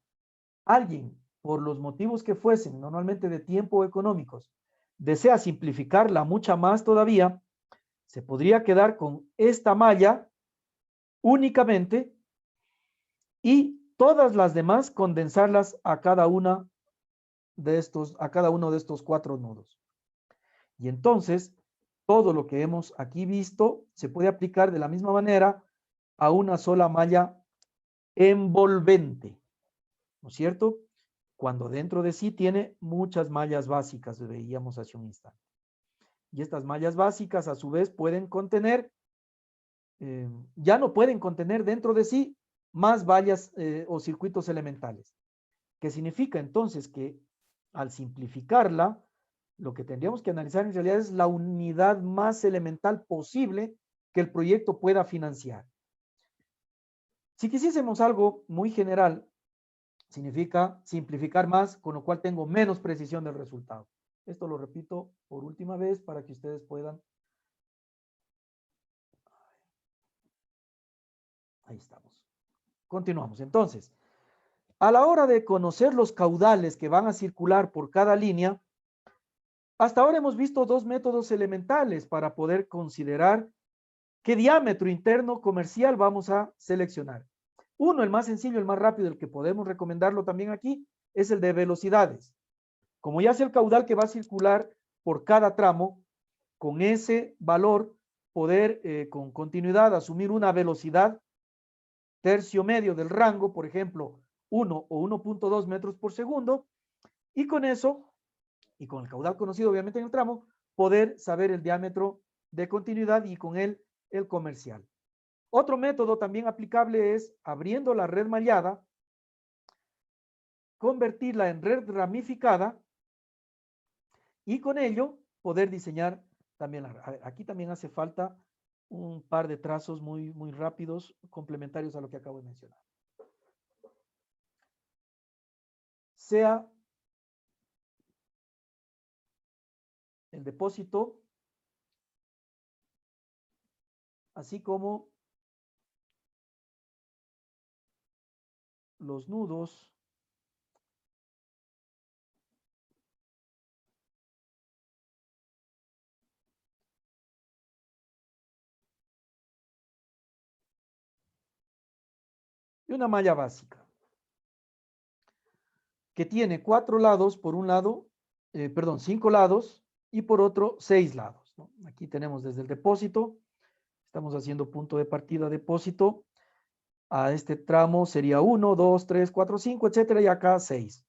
alguien, por los motivos que fuesen, normalmente de tiempo o económicos, desea simplificarla mucha más todavía, se podría quedar con esta malla únicamente y todas las demás condensarlas a cada uno de estos 4 nudos. Y entonces, todo lo que hemos aquí visto se puede aplicar de la misma manera a una sola malla envolvente, ¿no es cierto? Cuando dentro de sí tiene muchas mallas básicas, lo veíamos hace un instante. Y estas mallas básicas a su vez pueden contener, ya no pueden contener dentro de sí más vallas o circuitos elementales. ¿Qué significa entonces? Que al simplificarla, lo que tendríamos que analizar en realidad es la unidad más elemental posible que el proyecto pueda financiar. Si quisiésemos algo muy general, significa simplificar más, con lo cual tengo menos precisión del resultado. Esto lo repito por última vez para que ustedes puedan. Ahí estamos. Continuamos. Entonces, a la hora de conocer los caudales que van a circular por cada línea, hasta ahora hemos visto 2 métodos elementales para poder considerar qué diámetro interno comercial vamos a seleccionar. Uno, el más sencillo, el más rápido, el que podemos recomendarlo también aquí, es el de velocidades. Como ya sé el caudal que va a circular por cada tramo, con ese valor poder con continuidad asumir una velocidad tercio medio del rango, por ejemplo, 1 o 1.2 metros por segundo, y con eso, y con el caudal conocido obviamente en el tramo, poder saber el diámetro de continuidad y con él el comercial. Otro método también aplicable es, abriendo la red mallada, convertirla en red ramificada y con ello poder diseñar también la red. Aquí también hace falta un par de trazos muy rápidos, complementarios a lo que acabo de mencionar. Sea el depósito, así como los nudos y una malla básica que tiene 4 lados por un lado, 5 lados y por otro 6 lados, ¿no? Aquí tenemos desde el depósito, estamos haciendo punto de partida depósito, a este tramo sería 1, 2, 3, 4, 5, etcétera, y acá 6.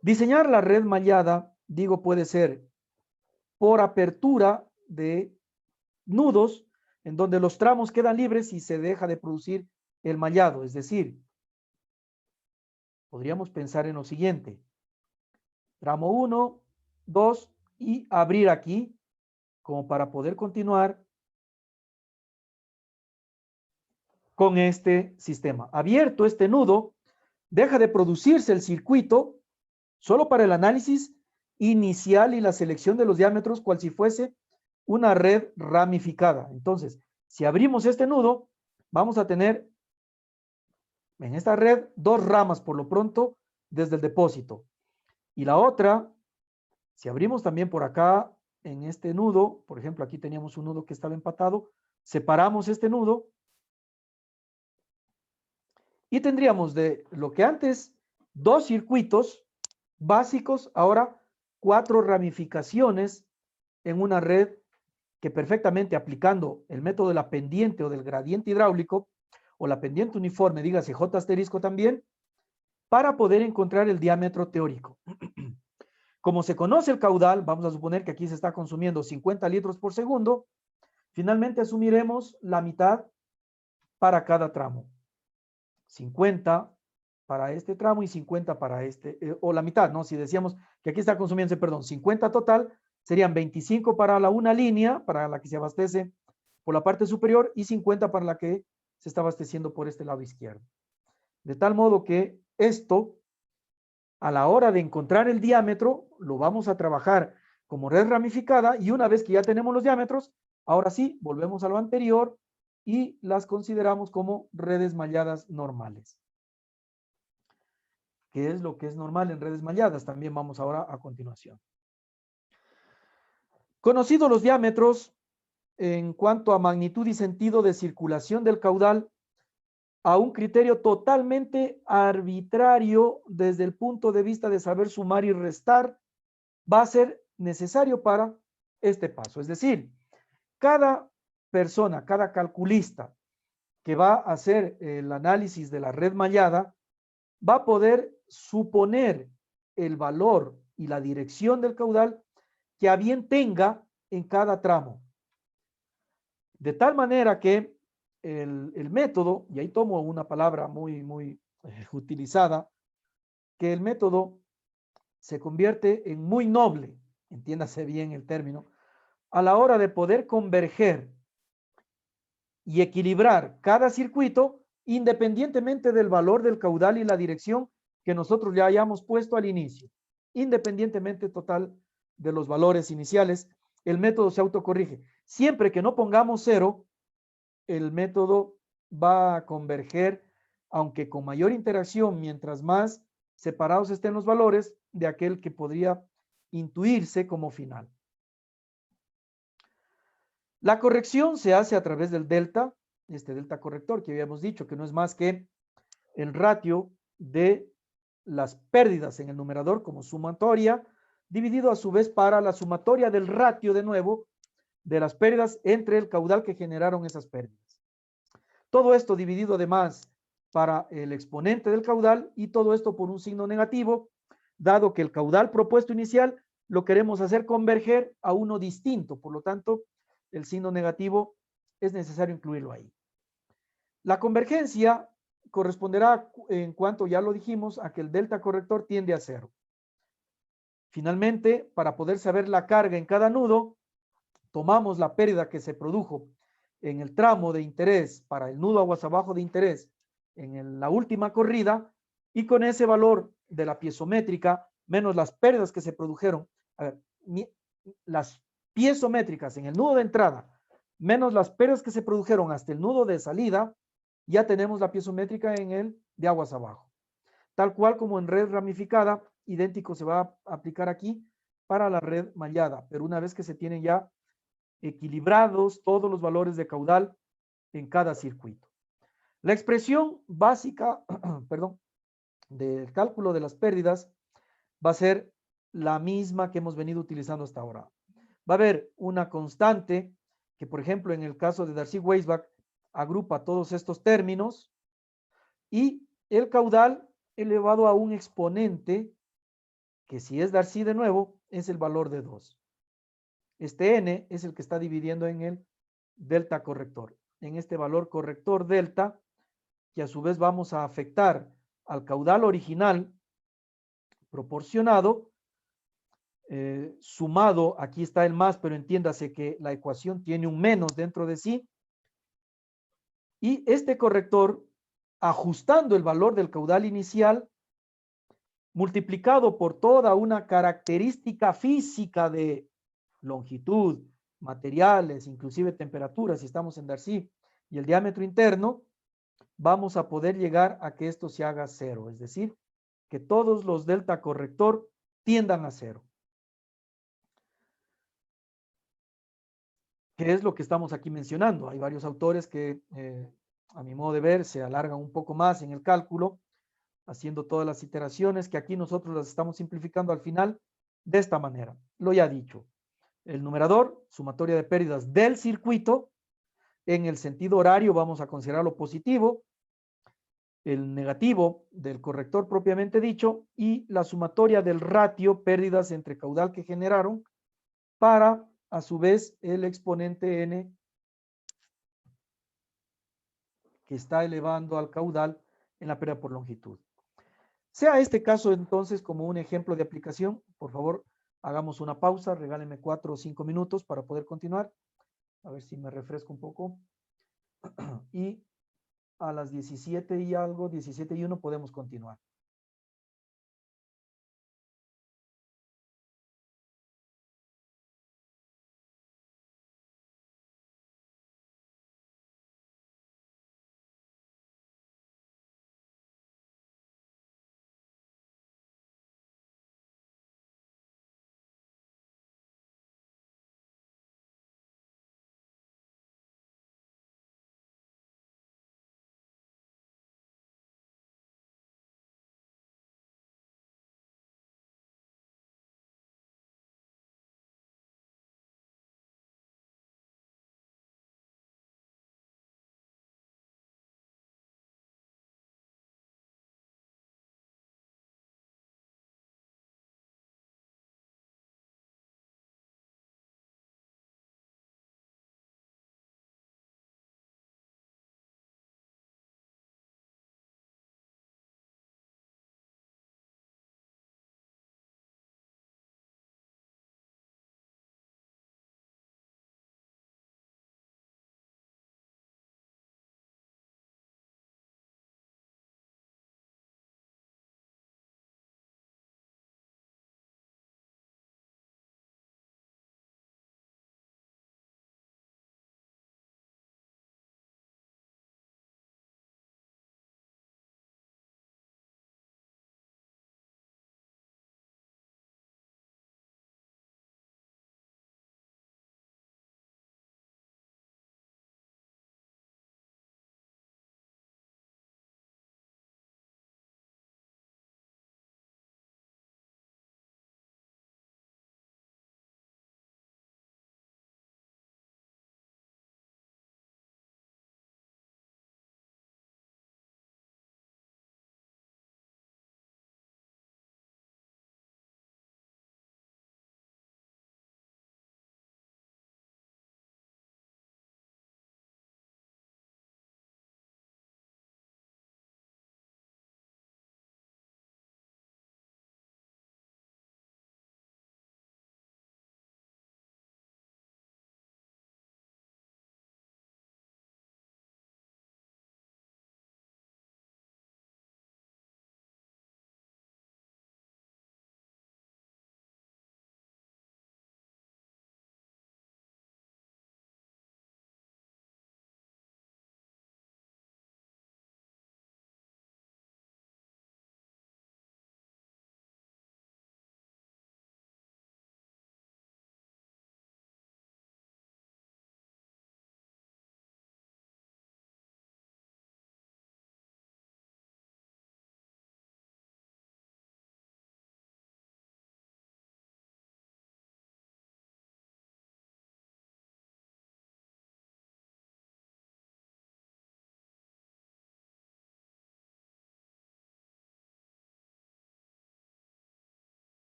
Diseñar la red mallada, digo, puede ser por apertura de nudos, en donde los tramos quedan libres y se deja de producir el mallado, es decir, podríamos pensar en lo siguiente: tramo 1, 2 y abrir aquí, como para poder continuar con este sistema. Abierto este nudo, deja de producirse el circuito solo para el análisis inicial y la selección de los diámetros, cual si fuese una red ramificada. Entonces, si abrimos este nudo, vamos a tener en esta red 2 ramas por lo pronto desde el depósito. Y la otra, si abrimos también por acá en este nudo, por ejemplo, aquí teníamos un nudo que estaba empatado, separamos este nudo y tendríamos de lo que antes 2 circuitos básicos, ahora 4 ramificaciones en una red que perfectamente aplicando el método de la pendiente o del gradiente hidráulico o la pendiente uniforme, dígase J asterisco también, para poder encontrar el diámetro teórico. Como se conoce el caudal, vamos a suponer que aquí se está consumiendo 50 litros por segundo, finalmente asumiremos la mitad para cada tramo. 50 para este tramo y 50 para este, o la mitad, ¿no? Si decíamos que aquí está consumiéndose, perdón, 50 total, serían 25 para la una línea, para la que se abastece por la parte superior, y 50 para la que se está abasteciendo por este lado izquierdo. De tal modo que esto, a la hora de encontrar el diámetro, lo vamos a trabajar como red ramificada, y una vez que ya tenemos los diámetros, ahora sí, volvemos a lo anterior y las consideramos como redes malladas normales. ¿Qué es lo que es normal en redes malladas? También vamos ahora a continuación. Conocidos los diámetros en cuanto a magnitud y sentido de circulación del caudal, a un criterio totalmente arbitrario desde el punto de vista de saber sumar y restar, va a ser necesario para este paso. Es decir, cada persona, cada calculista que va a hacer el análisis de la red mallada, va a poder suponer el valor y la dirección del caudal que a bien tenga en cada tramo. De tal manera que el método, y ahí tomo una palabra muy utilizada, que el método se convierte en muy noble, entiéndase bien el término, a la hora de poder converger y equilibrar cada circuito independientemente del valor del caudal y la dirección que nosotros ya hayamos puesto al inicio. Independientemente total de los valores iniciales, el método se autocorrige. Siempre que no pongamos 0, el método va a converger, aunque con mayor interacción, mientras más separados estén los valores de aquel que podría intuirse como final. La corrección se hace a través del delta, este delta corrector que habíamos dicho que no es más que el ratio de las pérdidas en el numerador como sumatoria, dividido a su vez para la sumatoria del ratio de nuevo de las pérdidas entre el caudal que generaron esas pérdidas. Todo esto dividido además para el exponente del caudal, y todo esto por un signo negativo, dado que el caudal propuesto inicial lo queremos hacer converger a uno distinto, por lo tanto el signo negativo es necesario incluirlo ahí. La convergencia corresponderá, en cuanto ya lo dijimos, a que el delta corrector tiende a 0. Finalmente, para poder saber la carga en cada nudo, tomamos la pérdida que se produjo en el tramo de interés para el nudo aguas abajo de interés en la última corrida, y con ese valor de la piezométrica menos las pérdidas que se produjeron, las piezométricas en el nudo de entrada menos las pérdidas que se produjeron hasta el nudo de salida, ya tenemos la piezométrica en el de aguas abajo. Tal cual como en red ramificada, idéntico se va a aplicar aquí para la red mallada, pero una vez que se tienen ya equilibrados todos los valores de caudal en cada circuito. La expresión básica, perdón, del cálculo de las pérdidas va a ser la misma que hemos venido utilizando hasta ahora. Va a haber una constante que, por ejemplo, en el caso de Darcy-Weisbach, agrupa todos estos términos, y el caudal elevado a un exponente que, si es Darcy de nuevo, es el valor de 2. Este n es el que está dividiendo en el delta corrector, en este valor corrector delta, que a su vez vamos a afectar al caudal original proporcionado, sumado, aquí está el más, pero entiéndase que la ecuación tiene un menos dentro de sí, Y este corrector, ajustando el valor del caudal inicial, multiplicado por toda una característica física de longitud, materiales, inclusive temperaturas, si estamos en Darcy, y el diámetro interno, vamos a poder llegar a que esto se haga cero, es decir, que todos los delta corrector tiendan a cero. ¿Qué es lo que estamos aquí mencionando? Hay varios autores que, a mi modo de ver, se alargan un poco más en el cálculo, haciendo todas las iteraciones, que aquí nosotros las estamos simplificando al final de esta manera. Lo ya dicho, el numerador, sumatoria de pérdidas del circuito, en el sentido horario vamos a considerarlo positivo, el negativo del corrector propiamente dicho, y la sumatoria del ratio pérdidas entre caudal que generaron, para a su vez el exponente n que está elevando al caudal en la pérdida por longitud. Sea este caso entonces como un ejemplo de aplicación, por favor hagamos una pausa, regálenme 4 o 5 minutos para poder continuar. A ver si me refresco un poco. Y a las 17 y algo, 17:01 podemos continuar.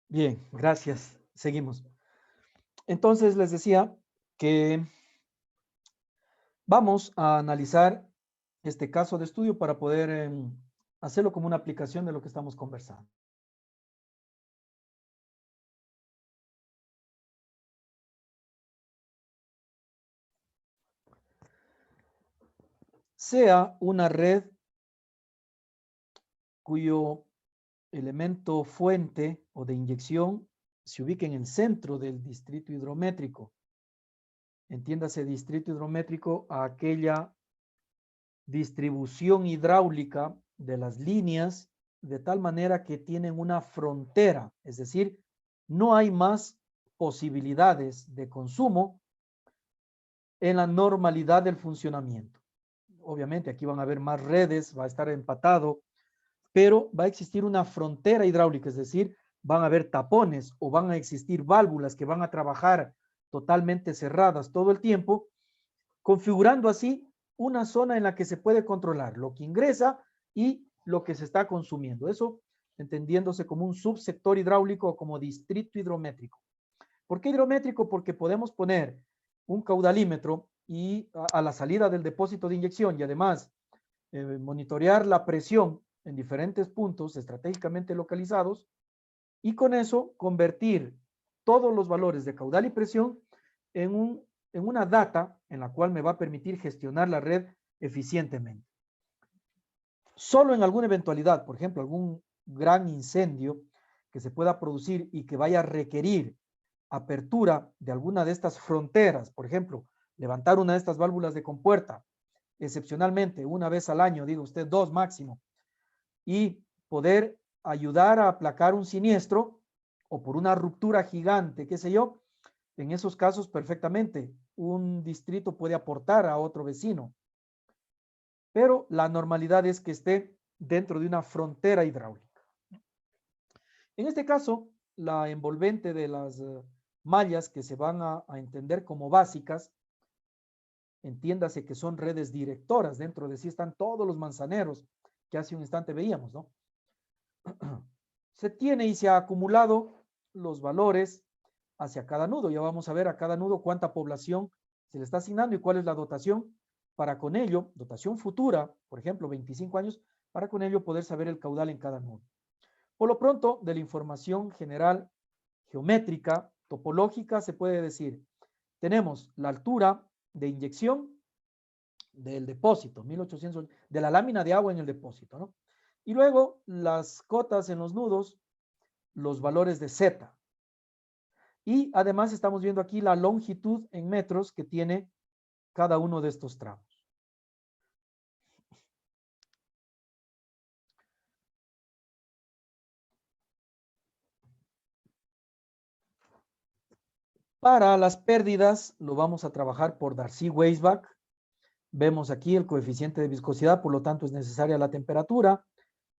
Bien, gracias. Seguimos. Entonces les decía que vamos a analizar este caso de estudio para poder hacerlo como una aplicación de lo que estamos conversando. Sea una red cuyo elemento fuente o de inyección se ubique en el centro del distrito hidrométrico. Entiéndase distrito hidrométrico a aquella distribución hidráulica de las líneas de tal manera que tienen una frontera, es decir, no hay más posibilidades de consumo en la normalidad del funcionamiento. Obviamente aquí van a haber más redes, va a estar empatado, pero va a existir una frontera hidráulica, es decir, van a haber tapones o van a existir válvulas que van a trabajar totalmente cerradas todo el tiempo, configurando así una zona en la que se puede controlar lo que ingresa y lo que se está consumiendo. Eso entendiéndose como un subsector hidráulico o como distrito hidrométrico. ¿Por qué hidrométrico? Porque podemos poner un caudalímetro y a la salida del depósito de inyección y además monitorear la presión en diferentes puntos estratégicamente localizados y con eso convertir todos los valores de caudal y presión en una data en la cual me va a permitir gestionar la red eficientemente. Solo en alguna eventualidad, por ejemplo, algún gran incendio que se pueda producir y que vaya a requerir apertura de alguna de estas fronteras, por ejemplo, levantar una de estas válvulas de compuerta, excepcionalmente, una vez al año, diga usted, 2 máximo, y poder ayudar a aplacar un siniestro o por una ruptura gigante, qué sé yo, en esos casos perfectamente un distrito puede aportar a otro vecino. Pero la normalidad es que esté dentro de una frontera hidráulica. En este caso, la envolvente de las mallas que se van a entender como básicas, entiéndase que son redes directoras, dentro de sí están todos los manzaneros que hace un instante veíamos, ¿no? Se tiene y se ha acumulado los valores hacia cada nudo. Ya vamos a ver a cada nudo cuánta población se le está asignando y cuál es la dotación para con ello, dotación futura, por ejemplo, 25 años, para con ello poder saber el caudal en cada nudo. Por lo pronto, de la información general geométrica, topológica, se puede decir, tenemos la altura de inyección del depósito, 1800, de la lámina de agua en el depósito, ¿no? Y luego las cotas en los nudos, los valores de Z. Y además estamos viendo aquí la longitud en metros que tiene cada uno de estos tramos. Para las pérdidas lo vamos a trabajar por Darcy-Weisbach. Vemos aquí el coeficiente de viscosidad, por lo tanto es necesaria la temperatura.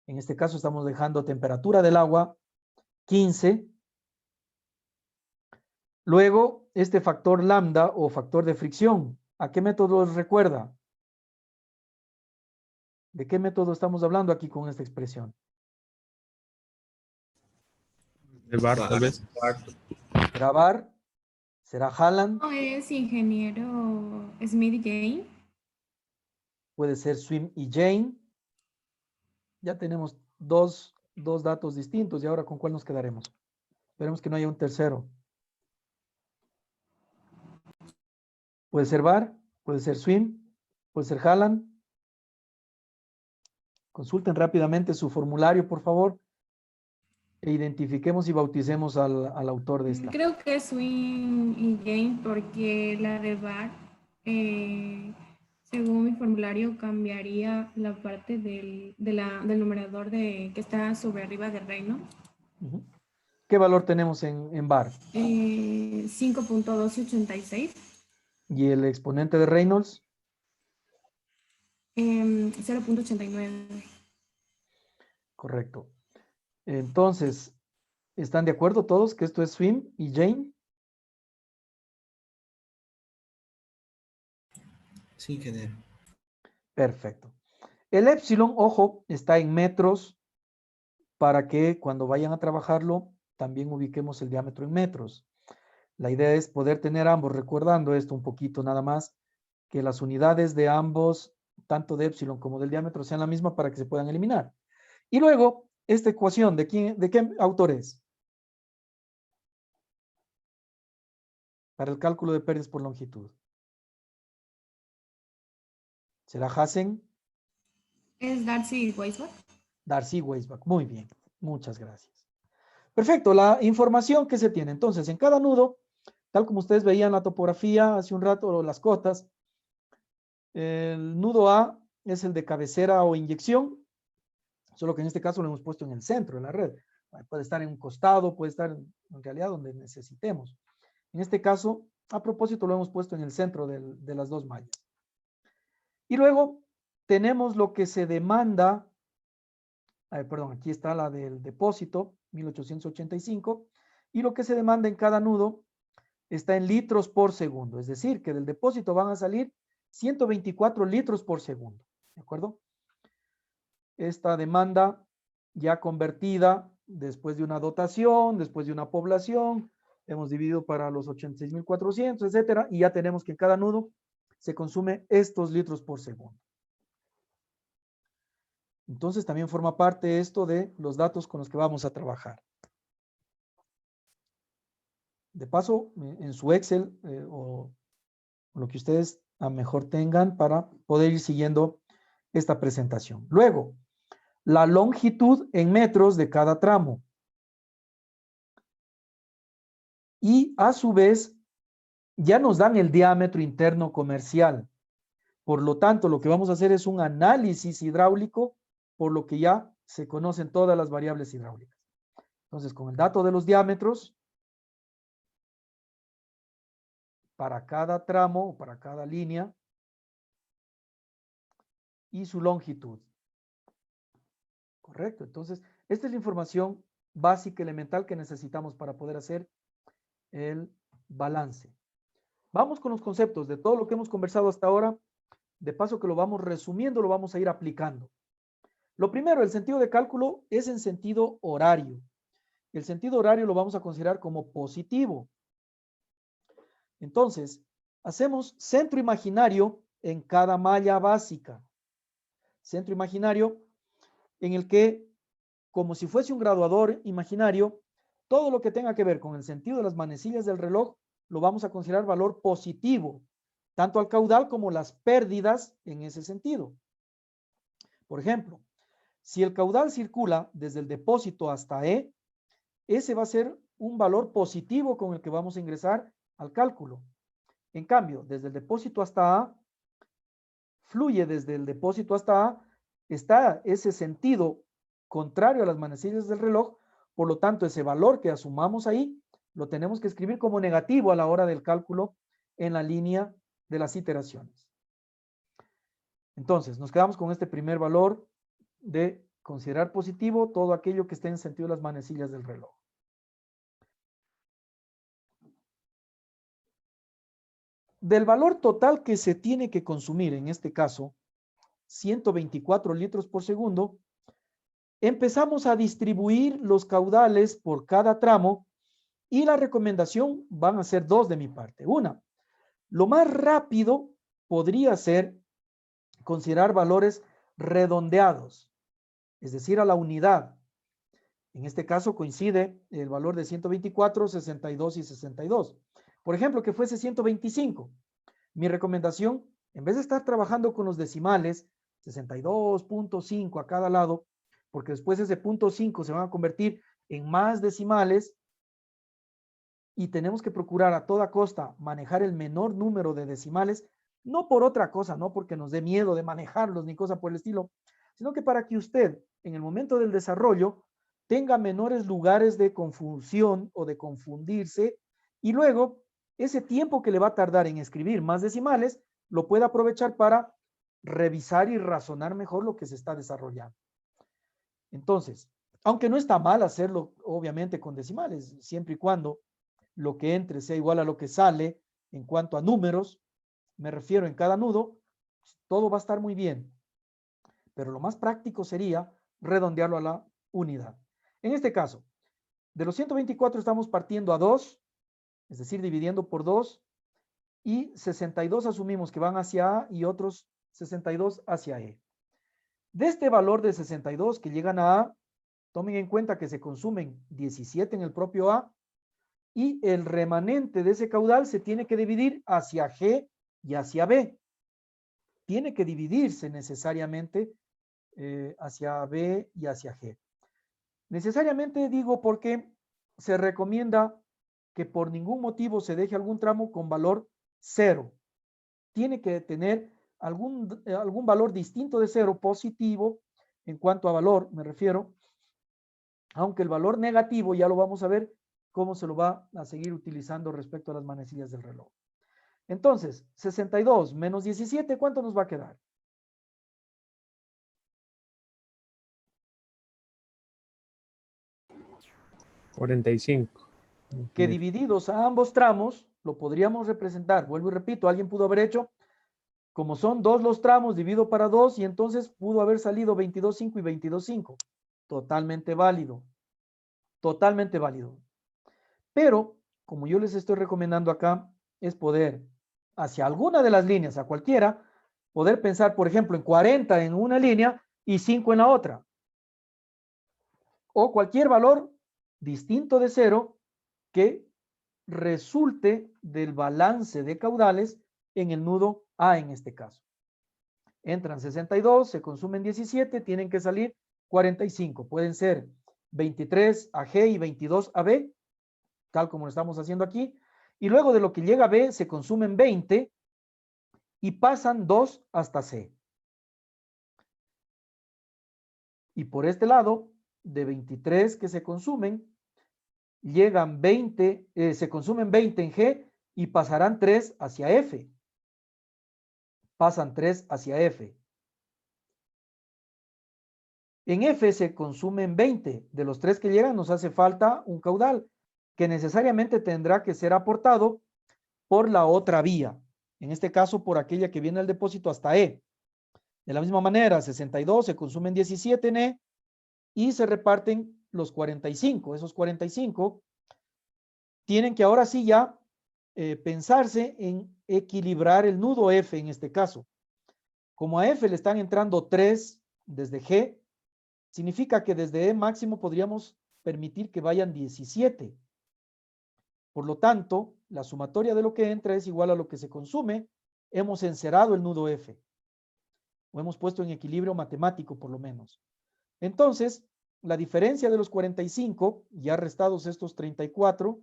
En este caso estamos dejando temperatura del agua 15. Luego, este factor lambda o factor de fricción, ¿a qué método os recuerda? ¿De qué método estamos hablando aquí con esta expresión? De bar, tal vez. ¿Será Bar? ¿Será Halland? ¿No es ingeniero Smith y Jane? Puede ser Swim y Jane. Ya tenemos dos datos distintos y ahora ¿con cuál nos quedaremos? Esperemos que no haya un tercero. Puede ser Bar, puede ser Swim, puede ser Halland. Consulten rápidamente su formulario, por favor, e identifiquemos y bauticemos al autor de esta. Creo que es Swing y Jane porque la de Bar, según mi formulario, cambiaría la parte del numerador que está sobre arriba de Reynolds. ¿Qué valor tenemos en Bar? 5.1286. ¿Y el exponente de Reynolds? 0.89. Correcto. Entonces, ¿están de acuerdo todos que esto es Swim y Jane? Sí, ingeniero. Perfecto. El épsilon, ojo, está en metros para que cuando vayan a trabajarlo también ubiquemos el diámetro en metros. La idea es poder tener ambos, recordando esto un poquito nada más, que las unidades de ambos, tanto de épsilon como del diámetro, sean la misma para que se puedan eliminar. Y luego, esta ecuación, ¿de qué autor es? Para el cálculo de pérdidas por longitud. ¿Será Hassen? Es Darcy Weisbach. Darcy Weisbach. Muy bien. Muchas gracias. Perfecto. La información que se tiene. Entonces, en cada nudo, tal como ustedes veían la topografía hace un rato, o las cotas, el nudo A es el de cabecera o inyección, solo que en este caso lo hemos puesto en el centro de la red. Puede estar en un costado, puede estar en realidad donde necesitemos. En este caso, a propósito, lo hemos puesto en el centro de las dos mallas. Y luego tenemos lo que se demanda, perdón, aquí está la del depósito, 1885, y lo que se demanda en cada nudo está en litros por segundo, es decir, que del depósito van a salir 124 litros por segundo, ¿de acuerdo? Esta demanda ya convertida después de una dotación, después de una población, hemos dividido para los 86.400, etcétera, y ya tenemos que en cada nudo se consume estos litros por segundo. Entonces también forma parte esto de los datos con los que vamos a trabajar. De paso, en su Excel o lo que ustedes a mejor tengan para poder ir siguiendo esta presentación. Luego, la longitud en metros de cada tramo. Y a su vez, ya nos dan el diámetro interno comercial. Por lo tanto, lo que vamos a hacer es un análisis hidráulico, por lo que ya se conocen todas las variables hidráulicas. Entonces, con el dato de los diámetros, para cada tramo o para cada línea, y su longitud. Correcto. Entonces, esta es la información básica, elemental que necesitamos para poder hacer el balance. Vamos con los conceptos de todo lo que hemos conversado hasta ahora. De paso que lo vamos resumiendo, lo vamos a ir aplicando. Lo primero, el sentido de cálculo es en sentido horario. El sentido horario lo vamos a considerar como positivo. Entonces, hacemos centro imaginario en cada malla básica. Centro imaginario en el que, como si fuese un graduador imaginario, todo lo que tenga que ver con el sentido de las manecillas del reloj lo vamos a considerar valor positivo, tanto al caudal como las pérdidas en ese sentido. Por ejemplo, si el caudal circula desde el depósito hasta E, ese va a ser un valor positivo con el que vamos a ingresar al cálculo. En cambio, desde el depósito hasta A, fluye desde el depósito hasta A, está ese sentido contrario a las manecillas del reloj, por lo tanto, ese valor que asumamos ahí, lo tenemos que escribir como negativo a la hora del cálculo en la línea de las iteraciones. Entonces, nos quedamos con este primer valor de considerar positivo todo aquello que esté en sentido de las manecillas del reloj. Del valor total que se tiene que consumir, en este caso, 124 litros por segundo, empezamos a distribuir los caudales por cada tramo y la recomendación van a ser dos de mi parte. Una, lo más rápido podría ser considerar valores redondeados, es decir, a la unidad. En este caso coincide el valor de 124, 62 y 62. Por ejemplo, que fuese 125. Mi recomendación, en vez de estar trabajando con los decimales, 62.5 a cada lado, porque después ese 0.5 se van a convertir en más decimales y tenemos que procurar a toda costa manejar el menor número de decimales, no por otra cosa, no porque nos dé miedo de manejarlos ni cosa por el estilo, sino que para que usted en el momento del desarrollo tenga menores lugares de confusión o de confundirse y luego ese tiempo que le va a tardar en escribir más decimales lo pueda aprovechar para revisar y razonar mejor lo que se está desarrollando. Entonces, aunque no está mal hacerlo obviamente con decimales, siempre y cuando lo que entre sea igual a lo que sale en cuanto a números, me refiero en cada nudo, todo va a estar muy bien. Pero lo más práctico sería redondearlo a la unidad. En este caso, De los 124 estamos partiendo a 2, es decir, dividiendo por 2, y 62 asumimos que van hacia A y otros 62 hacia E. De este valor de 62 que llegan a A, tomen en cuenta que se consumen 17 en el propio A, y el remanente de ese caudal se tiene que dividir hacia G y hacia B. Tiene que dividirse necesariamente hacia B y hacia G. Necesariamente digo porque se recomienda que por ningún motivo se deje algún tramo con valor 0. Tiene que tener algún valor distinto de 0, positivo, en cuanto a valor me refiero, aunque el valor negativo ya lo vamos a ver cómo se lo va a seguir utilizando respecto a las manecillas del reloj. Entonces, 62 menos 17, ¿cuánto nos va a quedar? $45. Que divididos a ambos tramos, lo podríamos representar, vuelvo y repito, alguien pudo haber hecho, como son 2 los tramos, divido para 2 y entonces pudo haber salido 22,5 y 22,5. Totalmente válido. Totalmente válido. Pero, como yo les estoy recomendando acá, es poder, hacia alguna de las líneas, a cualquiera, poder pensar, por ejemplo, en 40 en una línea y 5 en la otra. O cualquier valor distinto de 0 que resulte del balance de caudales en el nudo A en este caso. Entran 62, se consumen 17, tienen que salir 45. Pueden ser 23 a G y 22 a B, tal como lo estamos haciendo aquí. Y luego de lo que llega a B, se consumen 20 y pasan 2 hasta C. Y por este lado, de 23 que se consumen, llegan 20, se consumen 20 en G y pasarán 3 hacia F. Pasan 3 hacia F. En F se consumen 20. De los 3 que llegan nos hace falta un caudal que necesariamente tendrá que ser aportado por la otra vía. En este caso, por aquella que viene al depósito hasta E. De la misma manera, 62 se consumen 17 en E y se reparten los 45. Esos 45 tienen que ahora sí ya pensarse en equilibrar el nudo F en este caso. Como a F le están entrando 3 desde G, significa que desde E máximo podríamos permitir que vayan 17. Por lo tanto, la sumatoria de lo que entra es igual a lo que se consume. Hemos encerado el nudo F. O hemos puesto en equilibrio matemático por lo menos. Entonces, la diferencia de los 45, ya restados estos 34,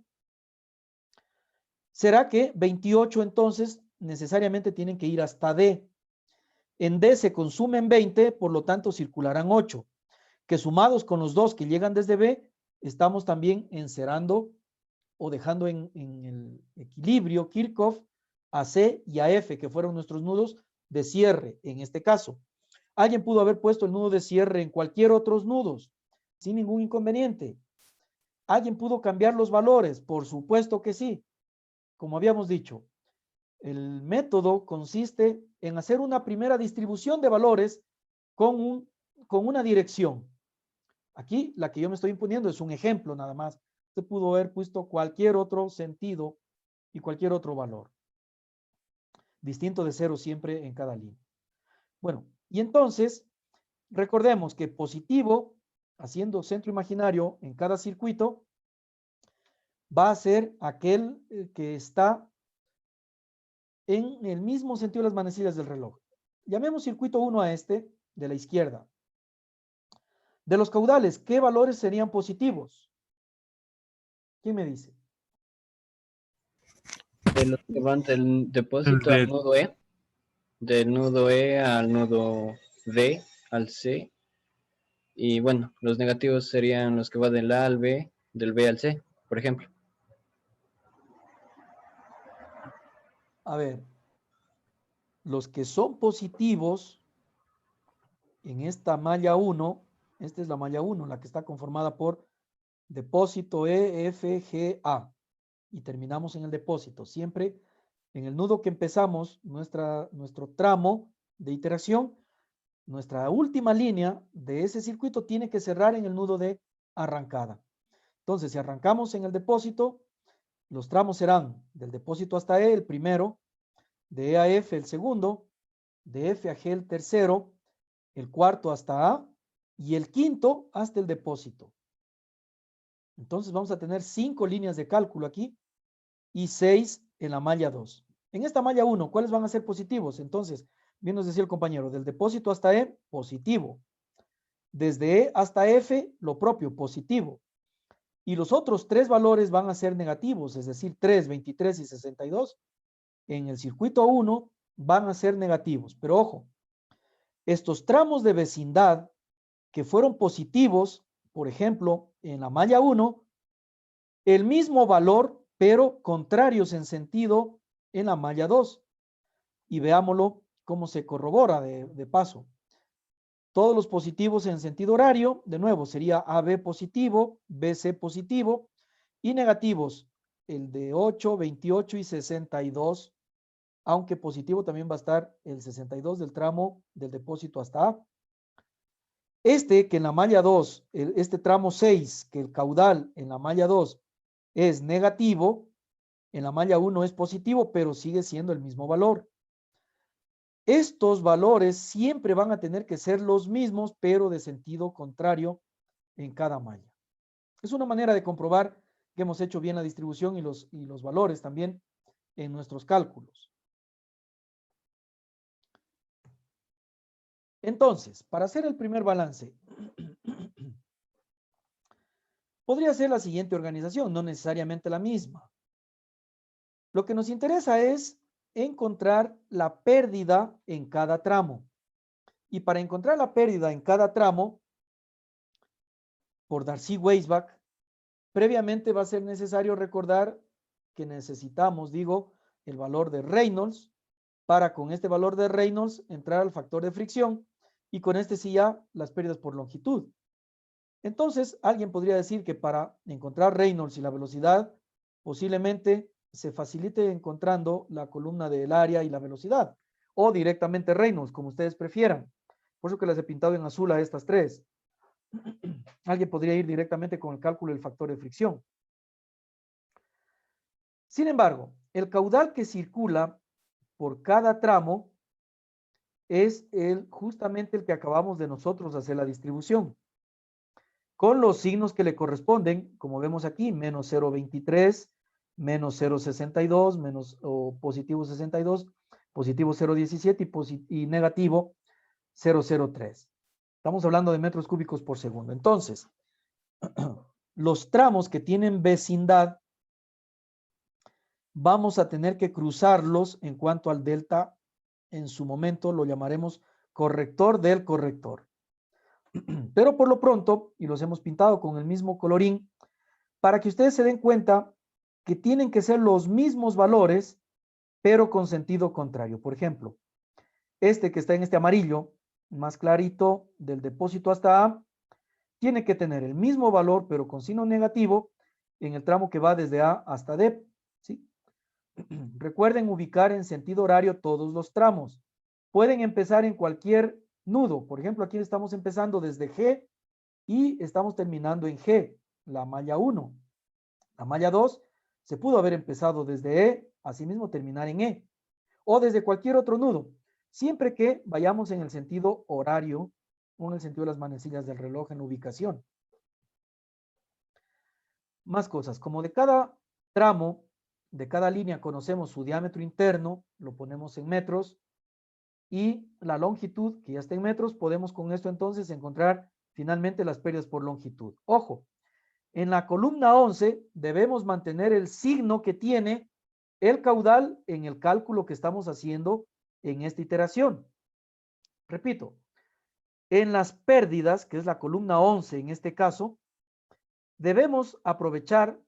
será que 28 entonces necesariamente tienen que ir hasta D. En D se consumen 20, por lo tanto circularán 8, que sumados con los 2 que llegan desde B, estamos también encerando o dejando en el equilibrio Kirchhoff a C y a F, que fueron nuestros nudos de cierre en este caso. Alguien pudo haber puesto el nudo de cierre en cualquier otros nudos, sin ningún inconveniente. ¿Alguien pudo cambiar los valores? Por supuesto que sí. Como habíamos dicho, el método consiste en hacer una primera distribución de valores con una dirección. Aquí la que yo me estoy imponiendo es un ejemplo nada más. Usted pudo haber puesto cualquier otro sentido y cualquier otro valor. Distinto de 0 siempre en cada línea. Bueno, y entonces recordemos que positivo, haciendo centro imaginario en cada circuito, va a ser aquel que está en el mismo sentido de las manecillas del reloj. Llamemos circuito 1 a este de la izquierda. De los caudales, ¿qué valores serían positivos? ¿Quién me dice? De los que van del depósito al nudo E, del nudo E al nudo D, al C, y bueno, los negativos serían los que van del A al B, del B al C, por ejemplo. A ver, los que son positivos en esta malla 1, esta es la malla 1, la que está conformada por depósito E, F, G, A. Y terminamos en el depósito. Siempre en el nudo que empezamos, nuestro tramo de iteración, nuestra última línea de ese circuito tiene que cerrar en el nudo de arrancada. Entonces, si arrancamos en el depósito, los tramos serán del depósito hasta E, el primero, de E a F, el segundo, de F a G, el tercero, el cuarto hasta A, y el quinto hasta el depósito. Entonces vamos a tener 5 líneas de cálculo aquí y 6 en la malla 2. En esta malla 1, ¿cuáles van a ser positivos? Entonces, bien nos decía el compañero, del depósito hasta E, positivo. Desde E hasta F, lo propio, positivo. Y los otros 3 valores van a ser negativos, es decir, 3, 23 y 62. En el circuito 1 van a ser negativos. Pero ojo, estos tramos de vecindad que fueron positivos, por ejemplo, en la malla 1, el mismo valor, pero contrarios en sentido en la malla 2. Y veámoslo cómo se corrobora de paso. Todos los positivos en sentido horario, de nuevo, sería AB positivo, BC positivo, y negativos, el de 8, 28 y 62, aunque positivo también va a estar el 62 del tramo del depósito hasta A. Este que en la malla 2, este tramo 6, que el caudal en la malla 2 es negativo, en la malla 1 es positivo, pero sigue siendo el mismo valor. Estos valores siempre van a tener que ser los mismos, pero de sentido contrario en cada malla. Es una manera de comprobar que hemos hecho bien la distribución y los valores también en nuestros cálculos. Entonces, para hacer el primer balance, podría ser la siguiente organización, no necesariamente la misma. Lo que nos interesa es encontrar la pérdida en cada tramo. Y para encontrar la pérdida en cada tramo, por Darcy-Weisbach, previamente va a ser necesario recordar que necesitamos, el valor de Reynolds, para con este valor de Reynolds entrar al factor de fricción, y con este sí ya las pérdidas por longitud. Entonces, alguien podría decir que para encontrar Reynolds y la velocidad, posiblemente se facilite encontrando la columna del área y la velocidad, o directamente Reynolds, como ustedes prefieran. Por eso que las he pintado en azul a estas 3. Alguien podría ir directamente con el cálculo del factor de fricción. Sin embargo, el caudal que circula por cada tramo es justamente el que acabamos de nosotros hacer la distribución, con los signos que le corresponden, como vemos aquí, menos 0,23, menos 0,62, positivo 62, positivo 0,17 y negativo 0,03. Estamos hablando de metros cúbicos por segundo. Entonces, los tramos que tienen vecindad, vamos a tener que cruzarlos en cuanto al delta. En su momento lo llamaremos corrector del corrector. Pero por lo pronto, y los hemos pintado con el mismo colorín, para que ustedes se den cuenta que tienen que ser los mismos valores, pero con sentido contrario. Por ejemplo, este que está en este amarillo, más clarito, del depósito hasta A, tiene que tener el mismo valor, pero con signo negativo, en el tramo que va desde A hasta D. ¿Sí? Recuerden ubicar en sentido horario todos los tramos. Pueden empezar en cualquier nudo. Por ejemplo, aquí estamos empezando desde G y estamos terminando en G, la malla 1. La malla 2 se pudo haber empezado desde E, asimismo terminar en E. O desde cualquier otro nudo, siempre que vayamos en el sentido horario o en el sentido de las manecillas del reloj en ubicación. Más cosas, como de cada tramo, de cada línea conocemos su diámetro interno, lo ponemos en metros, y la longitud, que ya está en metros, podemos con esto entonces encontrar finalmente las pérdidas por longitud. Ojo, en la columna 11 debemos mantener el signo que tiene el caudal en el cálculo que estamos haciendo en esta iteración. Repito, en las pérdidas, que es la columna 11 en este caso, debemos aprovechar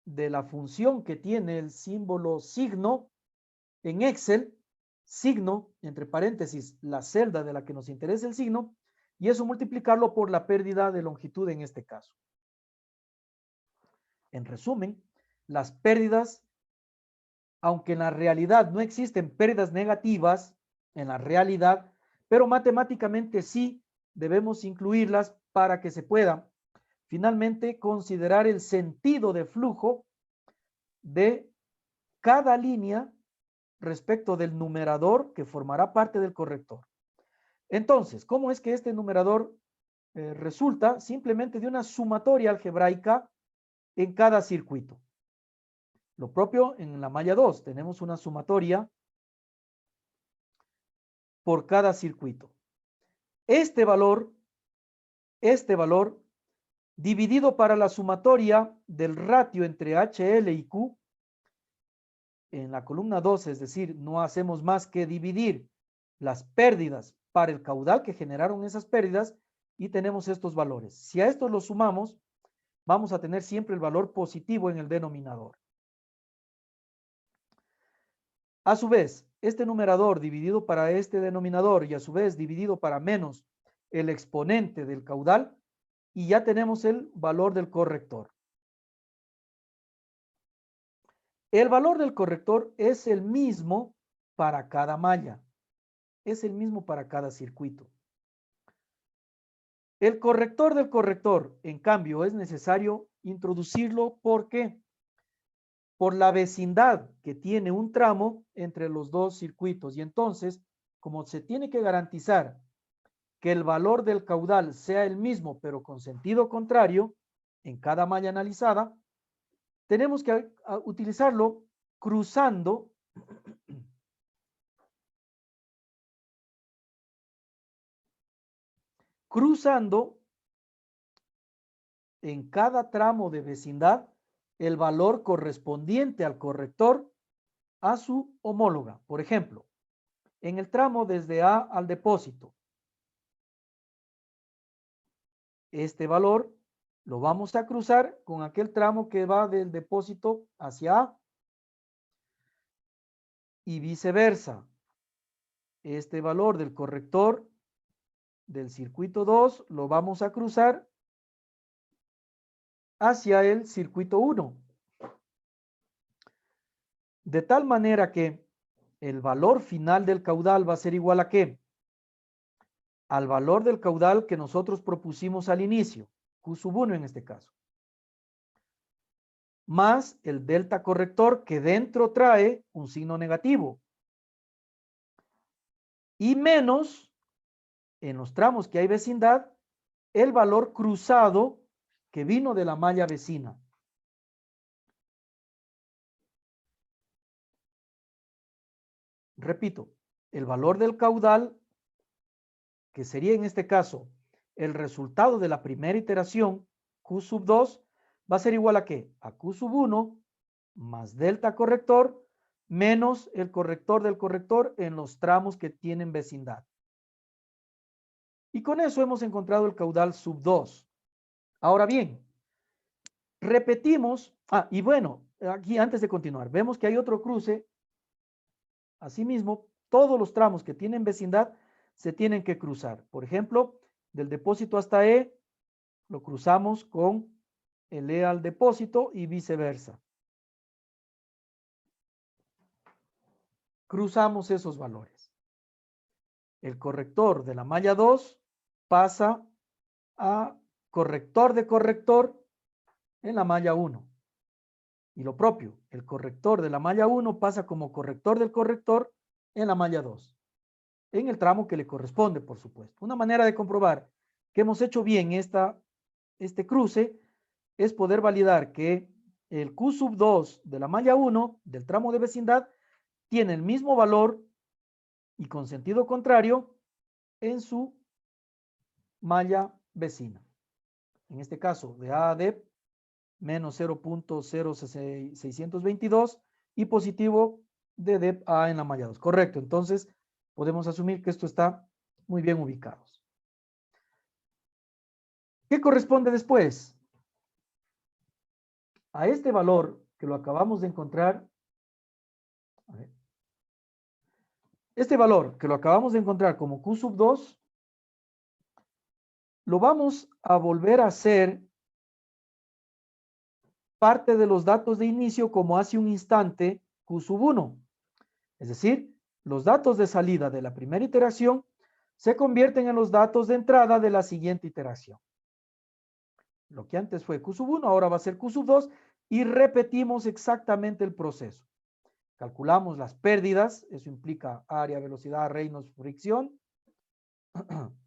de la función que tiene el símbolo signo en Excel, signo, entre paréntesis, la celda de la que nos interesa el signo, y eso multiplicarlo por la pérdida de longitud en este caso. En resumen, las pérdidas, aunque en la realidad no existen pérdidas negativas, en la realidad, pero matemáticamente sí debemos incluirlas para que se pueda finalmente considerar el sentido de flujo de cada línea respecto del numerador que formará parte del corrector. Entonces, ¿cómo es que este numerador resulta? Simplemente de una sumatoria algebraica en cada circuito. Lo propio en la malla 2, tenemos una sumatoria por cada circuito. Este valor dividido para la sumatoria del ratio entre HL y Q, en la columna 12, es decir, no hacemos más que dividir las pérdidas para el caudal que generaron esas pérdidas y tenemos estos valores. Si a estos los sumamos, vamos a tener siempre el valor positivo en el denominador. A su vez, este numerador dividido para este denominador y a su vez dividido para menos el exponente del caudal, y ya tenemos el valor del corrector. El valor del corrector es el mismo para cada malla, es el mismo para cada circuito. El corrector del corrector, en cambio, es necesario introducirlo. ¿Por qué? Por la vecindad que tiene un tramo entre los dos circuitos. Y entonces, como se tiene que garantizar que el valor del caudal sea el mismo, pero con sentido contrario, en cada malla analizada, tenemos que utilizarlo cruzando en cada tramo de vecindad el valor correspondiente al corrector a su homóloga. Por ejemplo, en el tramo desde A al depósito, este valor lo vamos a cruzar con aquel tramo que va del depósito hacia A y viceversa. Este valor del corrector del circuito 2 lo vamos a cruzar hacia el circuito 1. De tal manera que el valor final del caudal va a ser igual a ¿qué? Al valor del caudal que nosotros propusimos al inicio, Q sub 1 en este caso, más el delta corrector que dentro trae un signo negativo, y menos, en los tramos que hay vecindad, el valor cruzado que vino de la malla vecina. Repito, el valor del caudal, que sería en este caso el resultado de la primera iteración, Q sub 2, va a ser igual a ¿qué? A Q sub 1 más delta corrector menos el corrector del corrector en los tramos que tienen vecindad. Y con eso hemos encontrado el caudal sub 2. Ahora bien, repetimos, y bueno, aquí antes de continuar, vemos que hay otro cruce. Asimismo, todos los tramos que tienen vecindad se tienen que cruzar. Por ejemplo, del depósito hasta E, lo cruzamos con el E al depósito y viceversa. Cruzamos esos valores. El corrector de la malla 2 pasa a corrector de corrector en la malla 1. Y lo propio, el corrector de la malla 1 pasa como corrector del corrector en la malla 2. En el tramo que le corresponde, por supuesto. Una manera de comprobar que hemos hecho bien este cruce es poder validar que el Q sub 2 de la malla 1 del tramo de vecindad tiene el mismo valor y con sentido contrario en su malla vecina. En este caso, de A a D, menos 0.0622 y positivo de D A en la malla 2. Correcto, entonces podemos asumir que esto está muy bien ubicado. ¿Qué corresponde después? A este valor que lo acabamos de encontrar, este valor que lo acabamos de encontrar como Q sub 2, lo vamos a volver a hacer parte de los datos de inicio como hace un instante Q sub 1. Es decir, los datos de salida de la primera iteración se convierten en los datos de entrada de la siguiente iteración. Lo que antes fue Q sub 1, ahora va a ser Q sub 2 y repetimos exactamente el proceso. Calculamos las pérdidas, eso implica área, velocidad, Reynolds, fricción.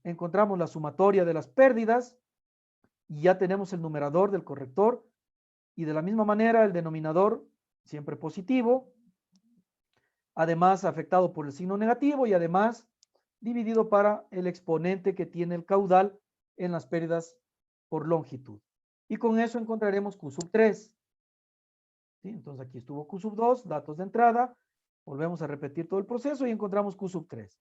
Encontramos la sumatoria de las pérdidas y ya tenemos el numerador del corrector y de la misma manera el denominador siempre positivo, además afectado por el signo negativo y además dividido para el exponente que tiene el caudal en las pérdidas por longitud. Y con eso encontraremos Q sub 3. ¿Sí? Entonces aquí estuvo Q sub 2, datos de entrada, volvemos a repetir todo el proceso y encontramos Q sub 3.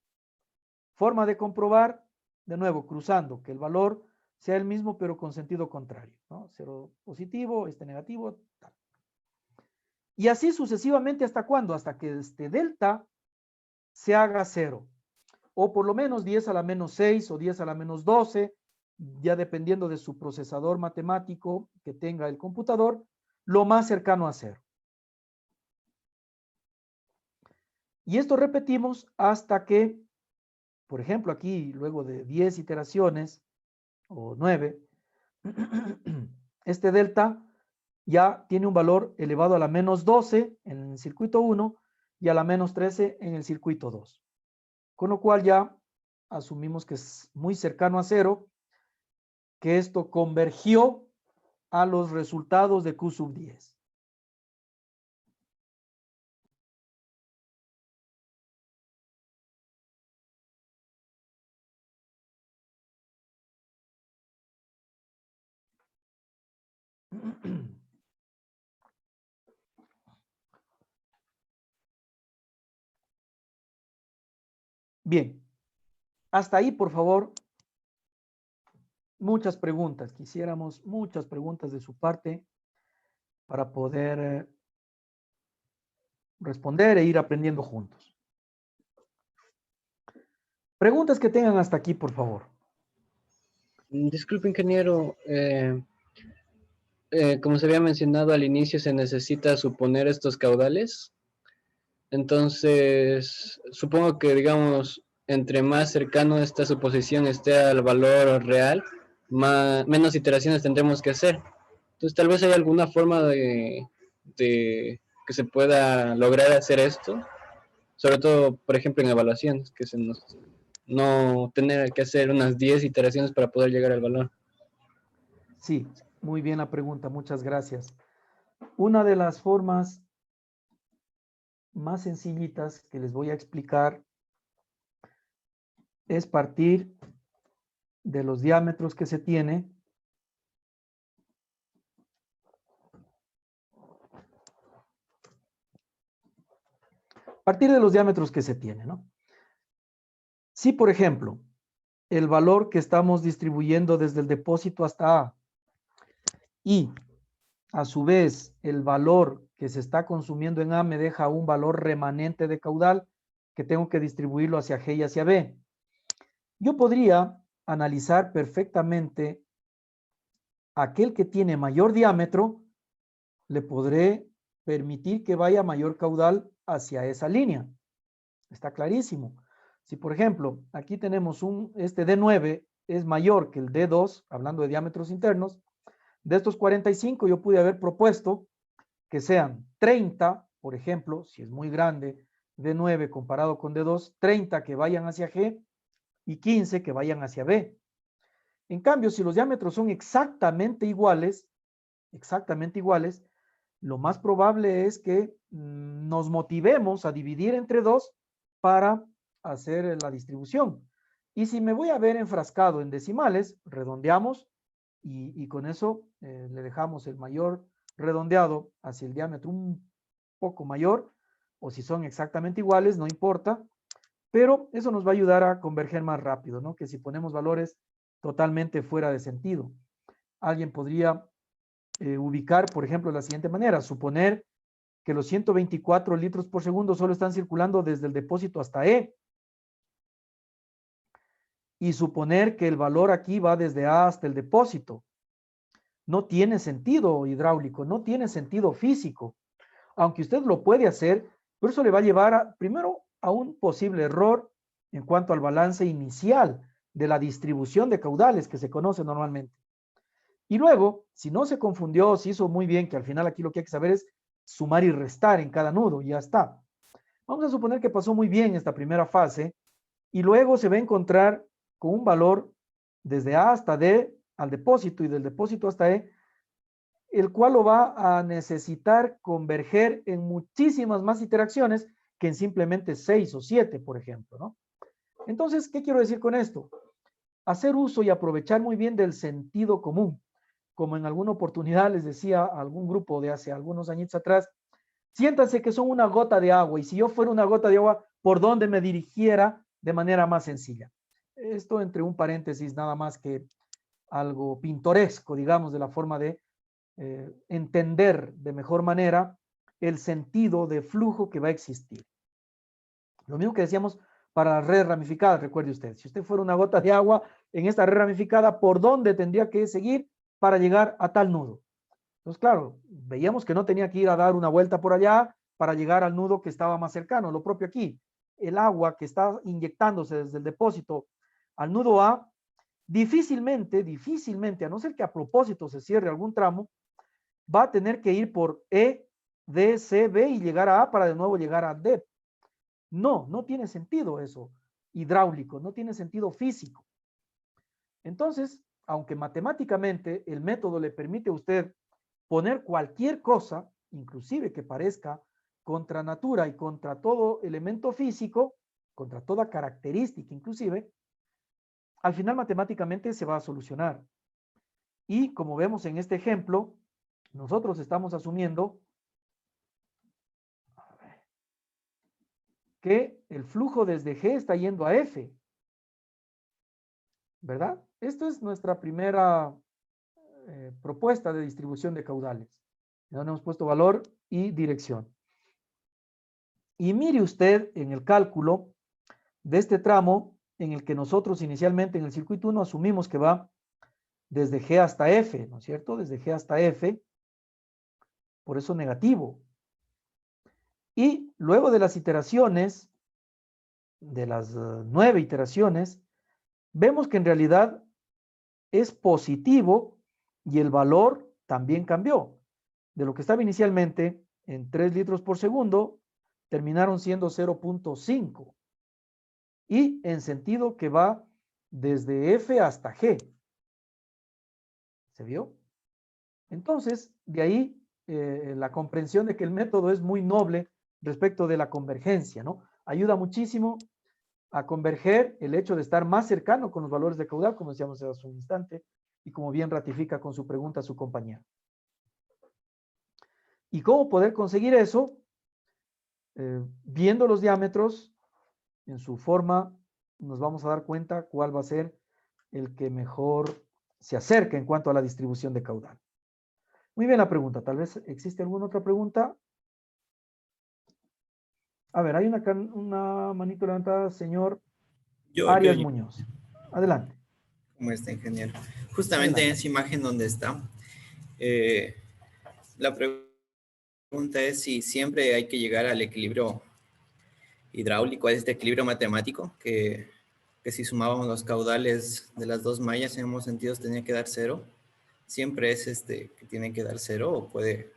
Forma de comprobar, de nuevo, cruzando, que el valor sea el mismo pero con sentido contrario, ¿no? 0 positivo, este negativo, tal. Y así sucesivamente, ¿hasta cuándo? Hasta que este delta se haga 0. O por lo menos 10 a la menos 6 o 10 a la menos 12, ya dependiendo de su procesador matemático que tenga el computador, lo más cercano a 0. Y esto repetimos hasta que, por ejemplo, aquí, luego de 10 iteraciones, o 9, este delta ya tiene un valor elevado a la menos 12 en el circuito 1 y a la menos 13 en el circuito 2. Con lo cual ya asumimos que es muy cercano a 0, que esto convergió a los resultados de Q sub 10. Bien, hasta ahí, por favor, muchas preguntas. Quisiéramos muchas preguntas de su parte para poder responder e ir aprendiendo juntos. Preguntas que tengan hasta aquí, por favor. Disculpe, ingeniero. Como se había mencionado al inicio, se necesita suponer estos caudales. Entonces, supongo que, digamos, entre más cercano esta suposición esté al valor real, menos iteraciones tendremos que hacer. Entonces, tal vez hay alguna forma de que se pueda lograr hacer esto, sobre todo, por ejemplo, en evaluaciones, que no tener que hacer unas 10 iteraciones para poder llegar al valor. Sí, muy bien la pregunta, muchas gracias. Una de las formas más sencillitas que les voy a explicar es partir de los diámetros que se tiene ¿no? Si, por ejemplo, el valor que estamos distribuyendo desde el depósito hasta A y a su vez el valor que se está consumiendo en A me deja un valor remanente de caudal que tengo que distribuirlo hacia G y hacia B. Yo podría analizar perfectamente aquel que tiene mayor diámetro, le podré permitir que vaya mayor caudal hacia esa línea. Está clarísimo. Si, por ejemplo, aquí tenemos este D9 es mayor que el D2, hablando de diámetros internos, de estos 45 yo pude haber propuesto que sean 30, por ejemplo, si es muy grande, D9 comparado con D2, 30 que vayan hacia G y 15 que vayan hacia B. En cambio, si los diámetros son exactamente iguales, lo más probable es que nos motivemos a dividir entre 2 para hacer la distribución. Y si me voy a ver enfrascado en decimales, redondeamos y con eso le dejamos el mayor redondeado hacia el diámetro un poco mayor, o si son exactamente iguales, no importa, pero eso nos va a ayudar a converger más rápido, ¿no? Que si ponemos valores totalmente fuera de sentido. Alguien podría ubicar, por ejemplo, de la siguiente manera, suponer que los 124 litros por segundo solo están circulando desde el depósito hasta E. Y suponer que el valor aquí va desde A hasta el depósito. No tiene sentido hidráulico, no tiene sentido físico. Aunque usted lo puede hacer, pero eso le va a llevar primero a un posible error en cuanto al balance inicial de la distribución de caudales que se conoce normalmente. Y luego, si no se confundió, si hizo muy bien, que al final aquí lo que hay que saber es sumar y restar en cada nudo, y ya está. Vamos a suponer que pasó muy bien esta primera fase, y luego se va a encontrar con un valor desde A hasta D al depósito, y del depósito hasta E, el cual lo va a necesitar converger en muchísimas más interacciones que en simplemente 6 o 7, por ejemplo, ¿no? Entonces, ¿qué quiero decir con esto? Hacer uso y aprovechar muy bien del sentido común. Como en alguna oportunidad les decía a algún grupo de hace algunos añitos atrás, siéntanse que son una gota de agua, y si yo fuera una gota de agua, ¿por dónde me dirigiera de manera más sencilla? Esto entre un paréntesis, nada más que algo pintoresco, digamos, de la forma de entender de mejor manera el sentido de flujo que va a existir. Lo mismo que decíamos para las redes ramificadas, recuerde usted, si usted fuera una gota de agua en esta red ramificada, ¿por dónde tendría que seguir para llegar a tal nudo? Entonces, claro, veíamos que no tenía que ir a dar una vuelta por allá para llegar al nudo que estaba más cercano. Lo propio aquí, el agua que está inyectándose desde el depósito al nudo A, difícilmente, a no ser que a propósito se cierre algún tramo, va a tener que ir por E, D, C, B y llegar a A para de nuevo llegar a D. No tiene sentido eso hidráulico, no tiene sentido físico. Entonces, aunque matemáticamente el método le permite a usted poner cualquier cosa, inclusive que parezca contra natura y contra todo elemento físico, contra toda característica inclusive, al final matemáticamente se va a solucionar. Y como vemos en este ejemplo, nosotros estamos asumiendo que el flujo desde G está yendo a F, ¿verdad? Esto es nuestra primera propuesta de distribución de caudales. Ya hemos puesto valor y dirección. Y mire usted en el cálculo de este tramo en el que nosotros inicialmente en el circuito 1 asumimos que va desde G hasta F, ¿no es cierto? Desde G hasta F, por eso negativo. Y luego de las iteraciones, de las 9 iteraciones, vemos que en realidad es positivo y el valor también cambió. De lo que estaba inicialmente en 3 litros por segundo, terminaron siendo 0.5. Y en sentido que va desde F hasta G. ¿Se vio? Entonces, de ahí la comprensión de que el método es muy noble respecto de la convergencia, ¿no? Ayuda muchísimo a converger el hecho de estar más cercano con los valores de caudal, como decíamos hace un instante, y como bien ratifica con su pregunta su compañero. ¿Y cómo poder conseguir eso? Viendo los diámetros en su forma, nos vamos a dar cuenta cuál va a ser el que mejor se acerca en cuanto a la distribución de caudal. Muy bien la pregunta. Tal vez existe alguna otra pregunta. A ver, hay una manito levantada, señor Arias Muñoz. Adelante. ¿Cómo está, ingeniero? Justamente en esa imagen donde está, la pregunta es si siempre hay que llegar al equilibrio hidráulico, a este equilibrio matemático, que si sumábamos los caudales de las dos mallas en ambos sentidos tenía que dar 0. ¿Siempre es que tiene que dar 0 o puede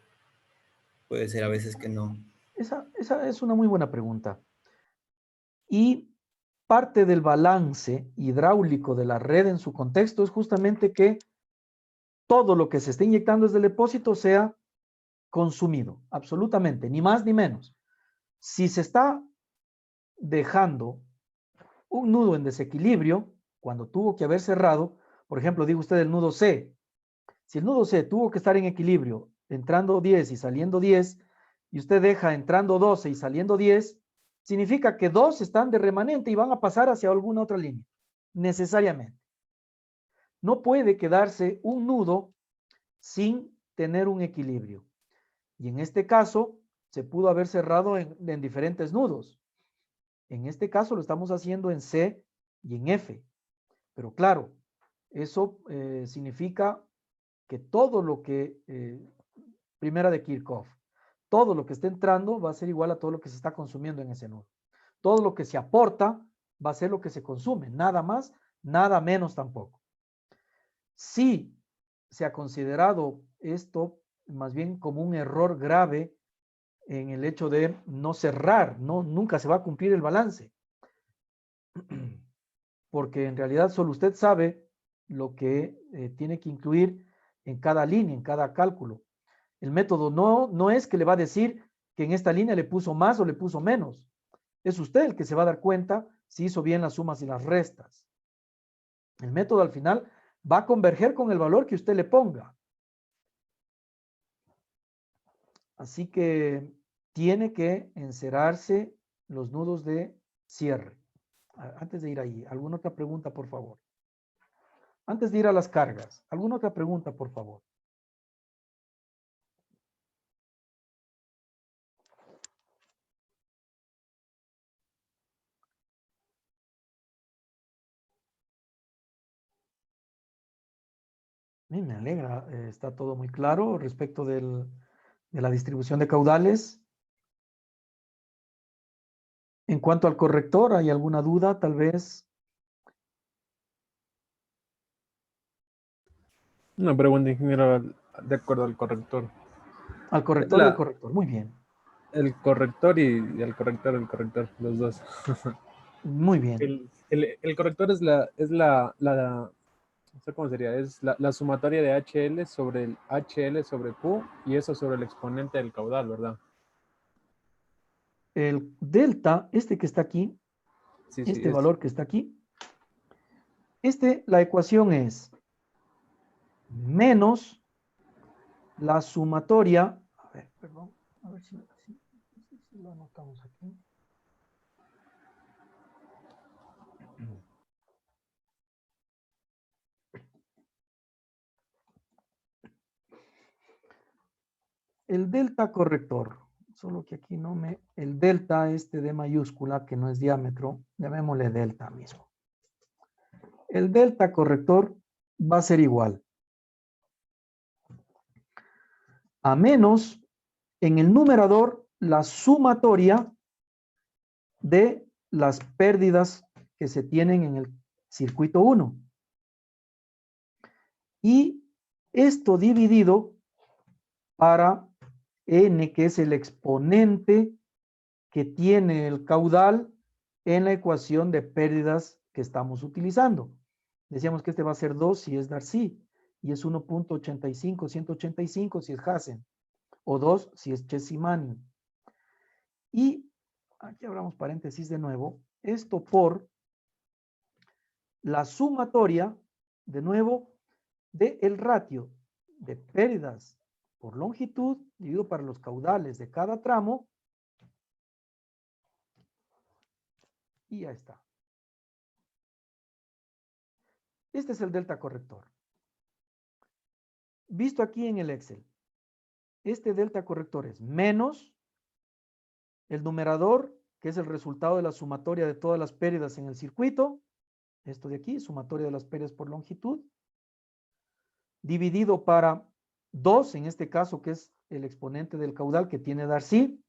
ser a veces que no? Esa es una muy buena pregunta. Y parte del balance hidráulico de la red en su contexto es justamente que todo lo que se esté inyectando desde el depósito sea consumido, absolutamente, ni más ni menos. Si se está dejando un nudo en desequilibrio, cuando tuvo que haber cerrado, por ejemplo, digo usted el nudo C, si el nudo C tuvo que estar en equilibrio, entrando 10 y saliendo 10, y usted deja entrando 12 y saliendo 10, significa que 2 están de remanente y van a pasar hacia alguna otra línea, necesariamente. No puede quedarse un nudo sin tener un equilibrio. Y en este caso, se pudo haber cerrado en diferentes nudos. En este caso lo estamos haciendo en C y en F. Pero claro, eso significa que todo lo que, primera de Kirchhoff, todo lo que esté entrando va a ser igual a todo lo que se está consumiendo en ese nudo. Todo lo que se aporta va a ser lo que se consume, nada más, nada menos tampoco. Si se ha considerado esto más bien como un error grave en el hecho de no cerrar, nunca se va a cumplir el balance. Porque en realidad solo usted sabe lo que tiene que incluir en cada línea, en cada cálculo. El método no es que le va a decir que en esta línea le puso más o le puso menos. Es usted el que se va a dar cuenta si hizo bien las sumas y las restas. El método al final va a converger con el valor que usted le ponga. Así que tiene que encerrarse los nudos de cierre. Antes de ir ahí, ¿alguna otra pregunta, por favor? Antes de ir a las cargas, ¿alguna otra pregunta, por favor? Me alegra, está todo muy claro respecto de la distribución de caudales. En cuanto al corrector, ¿hay alguna duda, tal vez? Una pregunta, ingeniero, de acuerdo al corrector. Al corrector del corrector, muy bien. El corrector y el corrector, los dos. Muy bien. El corrector es no sé cómo sería, es la sumatoria de HL sobre el HL sobre Q y eso sobre el exponente del caudal, ¿verdad? El delta, este que está aquí, Sí, este es. valor que está aquí, la ecuación es menos la sumatoria, a ver, perdón, a ver si lo anotamos aquí. El delta corrector, solo que aquí el delta de mayúscula, que no es diámetro, llamémosle delta mismo. El delta corrector va a ser igual a menos en el numerador la sumatoria de las pérdidas que se tienen en el circuito 1. Y esto dividido para n, que es el exponente que tiene el caudal en la ecuación de pérdidas que estamos utilizando. Decíamos que este va a ser 2 si es Darcy y es 1.85, 185 si es Hassen o 2 si es Chesimani. Y aquí abramos paréntesis de nuevo, esto por la sumatoria, de nuevo, del ratio de pérdidas por longitud dividido para los caudales de cada tramo. Y ya está. Este es el delta corrector. Visto aquí en el Excel, este delta corrector es menos el numerador, que es el resultado de la sumatoria de todas las pérdidas en el circuito, esto de aquí, sumatoria de las pérdidas por longitud, dividido para 2, en este caso, que es el exponente del caudal que tiene Darcy,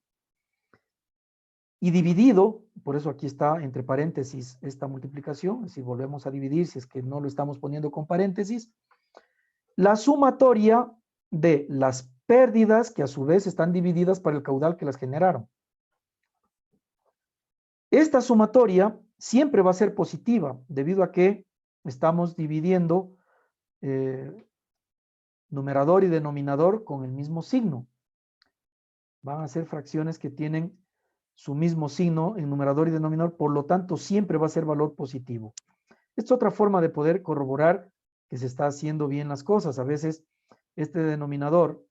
y dividido, por eso aquí está entre paréntesis esta multiplicación, si volvemos a dividir, si es que no lo estamos poniendo con paréntesis, la sumatoria de las pérdidas que a su vez están divididas para el caudal que las generaron. Esta sumatoria siempre va a ser positiva, debido a que estamos dividiendo numerador y denominador con el mismo signo. Van a ser fracciones que tienen su mismo signo en numerador y denominador, por lo tanto siempre va a ser valor positivo. Esta es otra forma de poder corroborar que se está haciendo bien las cosas. A veces este denominador,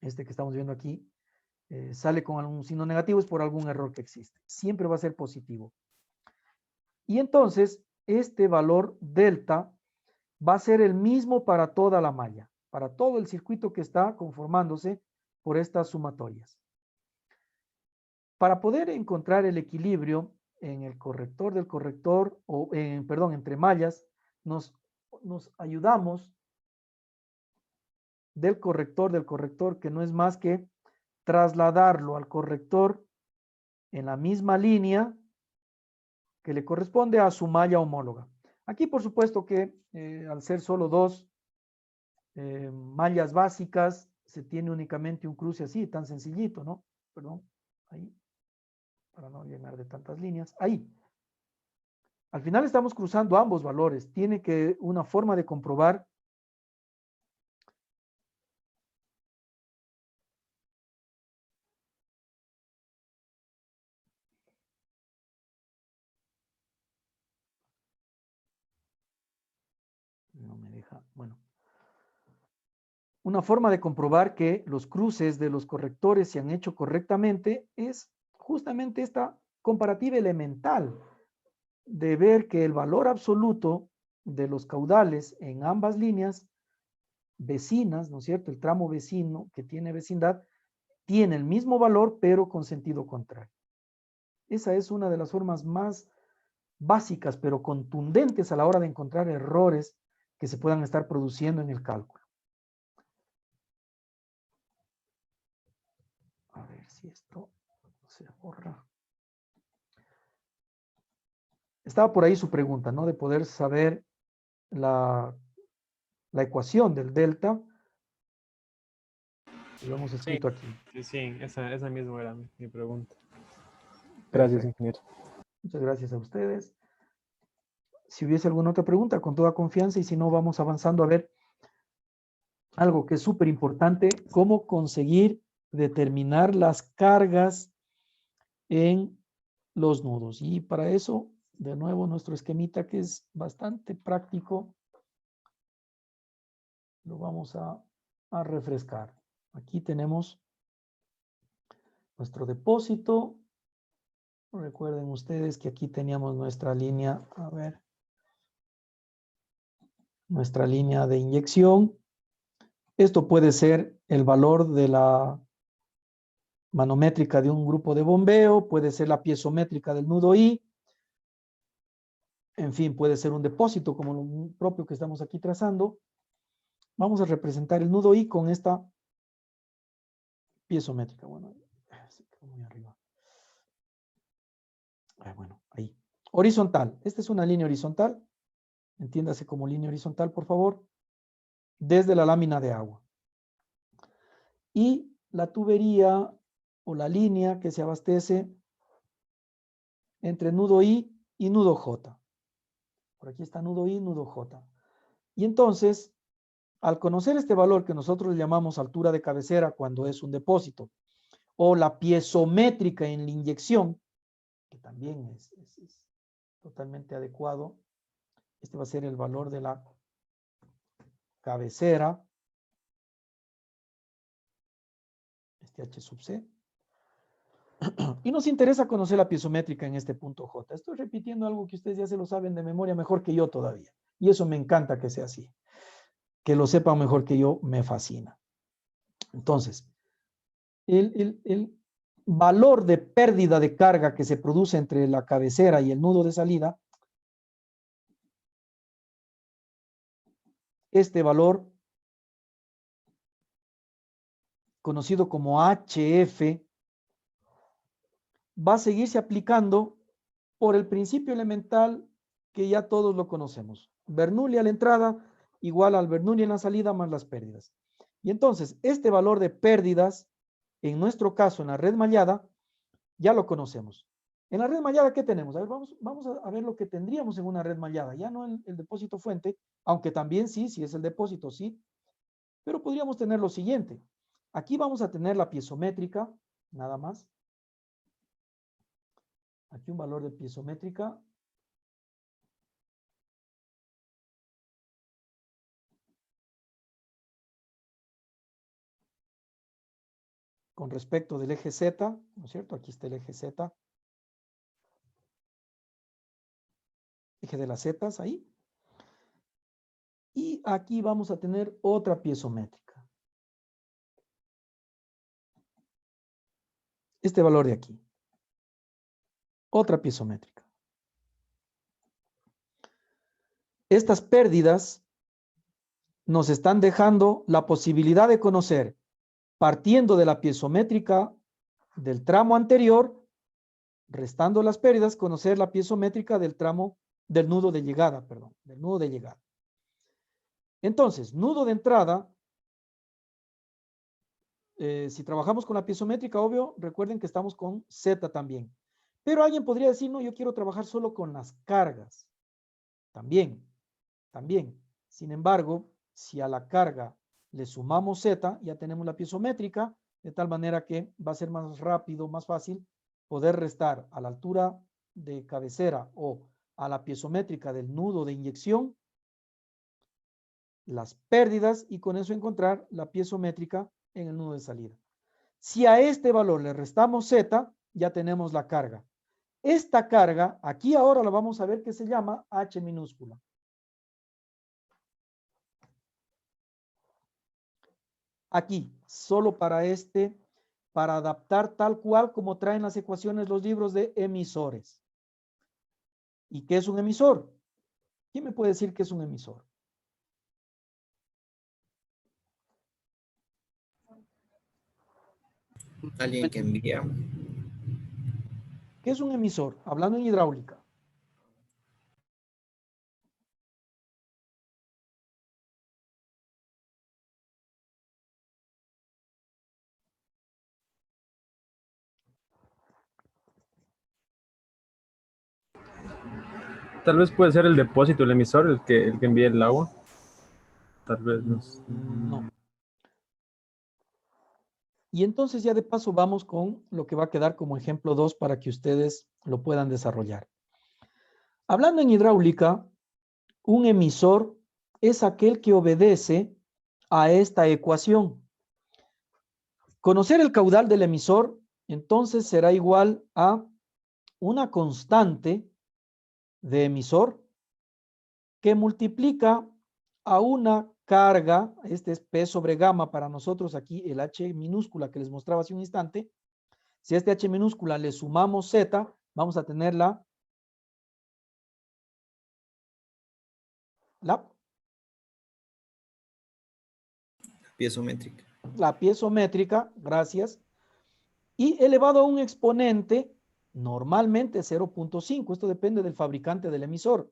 este que estamos viendo aquí, sale con algún signo negativo, es por algún error que existe. Siempre va a ser positivo. Y entonces, este valor delta va a ser el mismo para toda la malla, para todo el circuito que está conformándose por estas sumatorias. Para poder encontrar el equilibrio en el corrector del corrector, o entre mallas, nos ayudamos del corrector, que no es más que trasladarlo al corrector en la misma línea que le corresponde a su malla homóloga. Aquí, por supuesto que al ser solo dos mallas básicas, se tiene únicamente un cruce así, tan sencillito, ¿no? Perdón, ahí, para no llenar de tantas líneas. Ahí. Al final estamos cruzando ambos valores. Tiene que una forma de comprobar no me deja, bueno. Una forma de comprobar que los cruces de los correctores se han hecho correctamente es justamente esta comparativa elemental de ver que el valor absoluto de los caudales en ambas líneas vecinas, ¿no es cierto? El tramo vecino que tiene vecindad tiene el mismo valor, pero con sentido contrario. Esa es una de las formas más básicas, pero contundentes a la hora de encontrar errores que se puedan estar produciendo en el cálculo. A ver si esto se borra. Estaba por ahí su pregunta, ¿no? De poder saber la ecuación del delta. Lo hemos escrito aquí. Sí, esa misma era mi pregunta. Gracias, Perfecto. ingeniero. Muchas gracias a ustedes. Si hubiese alguna otra pregunta, con toda confianza, y si no, vamos avanzando a ver algo que es súper importante, cómo conseguir determinar las cargas en los nudos. Y para eso, de nuevo, nuestro esquemita, que es bastante práctico, lo vamos a refrescar. Aquí tenemos nuestro depósito. Recuerden ustedes que aquí teníamos nuestra línea, a ver, nuestra línea de inyección. Esto puede ser el valor de la manométrica de un grupo de bombeo, puede ser la piezométrica del nudo I, en fin, puede ser un depósito como lo propio que estamos aquí trazando. Vamos a representar el nudo I con esta piezométrica. Bueno, se quedó muy arriba. Bueno, ahí. Horizontal. Esta es una línea horizontal. Entiéndase como línea horizontal, por favor. Desde la lámina de agua. Y la tubería o la línea que se abastece entre nudo I y nudo J. Por aquí está nudo I, nudo J. Y entonces, al conocer este valor que nosotros le llamamos altura de cabecera cuando es un depósito, o la piezométrica en la inyección, que también es totalmente adecuado, este va a ser el valor de la cabecera, este H sub C. Y nos interesa conocer la piezométrica en este punto J. Estoy repitiendo algo que ustedes ya se lo saben de memoria mejor que yo todavía. Y eso me encanta que sea así. Que lo sepan mejor que yo me fascina. Entonces, el valor de pérdida de carga que se produce entre la cabecera y el nudo de salida, este valor, conocido como HF, va a seguirse aplicando por el principio elemental que ya todos lo conocemos. Bernoulli a la entrada igual al Bernoulli en la salida más las pérdidas. Y entonces, este valor de pérdidas, en nuestro caso en la red mallada, ya lo conocemos. En la red mallada, ¿qué tenemos? A ver, vamos a ver lo que tendríamos en una red mallada. Ya no el depósito fuente, aunque también sí, si es el depósito, sí. Pero podríamos tener lo siguiente. Aquí vamos a tener la piezométrica, nada más. Aquí un valor de piezométrica. Con respecto del eje Z, ¿no es cierto? Aquí está el eje Z. Eje de las zetas ahí. Y aquí vamos a tener otra piezométrica. Este valor de aquí. Otra piezométrica. Estas pérdidas nos están dejando la posibilidad de conocer, partiendo de la piezométrica del tramo anterior, restando las pérdidas, conocer la piezométrica del tramo del nudo de llegada, perdón, del nudo de llegada. Entonces, nudo de entrada, si trabajamos con la piezométrica, obvio, recuerden que estamos con Z también. Pero alguien podría decir, no, yo quiero trabajar solo con las cargas. También. Sin embargo, si a la carga le sumamos Z, ya tenemos la piezométrica, de tal manera que va a ser más rápido, más fácil poder restar a la altura de cabecera o a la piezométrica del nudo de inyección las pérdidas y con eso encontrar la piezométrica en el nudo de salida. Si a este valor le restamos Z, ya tenemos la carga. Esta carga, aquí ahora la vamos a ver que se llama H minúscula. Aquí, solo para para adaptar tal cual como traen las ecuaciones los libros de emisores. ¿Y qué es un emisor? ¿Quién me puede decir qué es un emisor? Alguien que envía. ¿Qué es un emisor? Hablando en hidráulica. Tal vez puede ser el depósito, el emisor, el que envía el agua. Tal vez no sé. No. Y entonces ya de paso vamos con lo que va a quedar como ejemplo 2 para que ustedes lo puedan desarrollar. Hablando en hidráulica, un emisor es aquel que obedece a esta ecuación. Conocer el caudal del emisor, entonces será igual a una constante de emisor que multiplica a una carga, este es P sobre gamma para nosotros aquí, el H minúscula que les mostraba hace un instante. Si a este H minúscula le sumamos Z, vamos a tener la Piezométrica. la piezométrica, gracias, y elevado a un exponente, normalmente 0.5, esto depende del fabricante del emisor.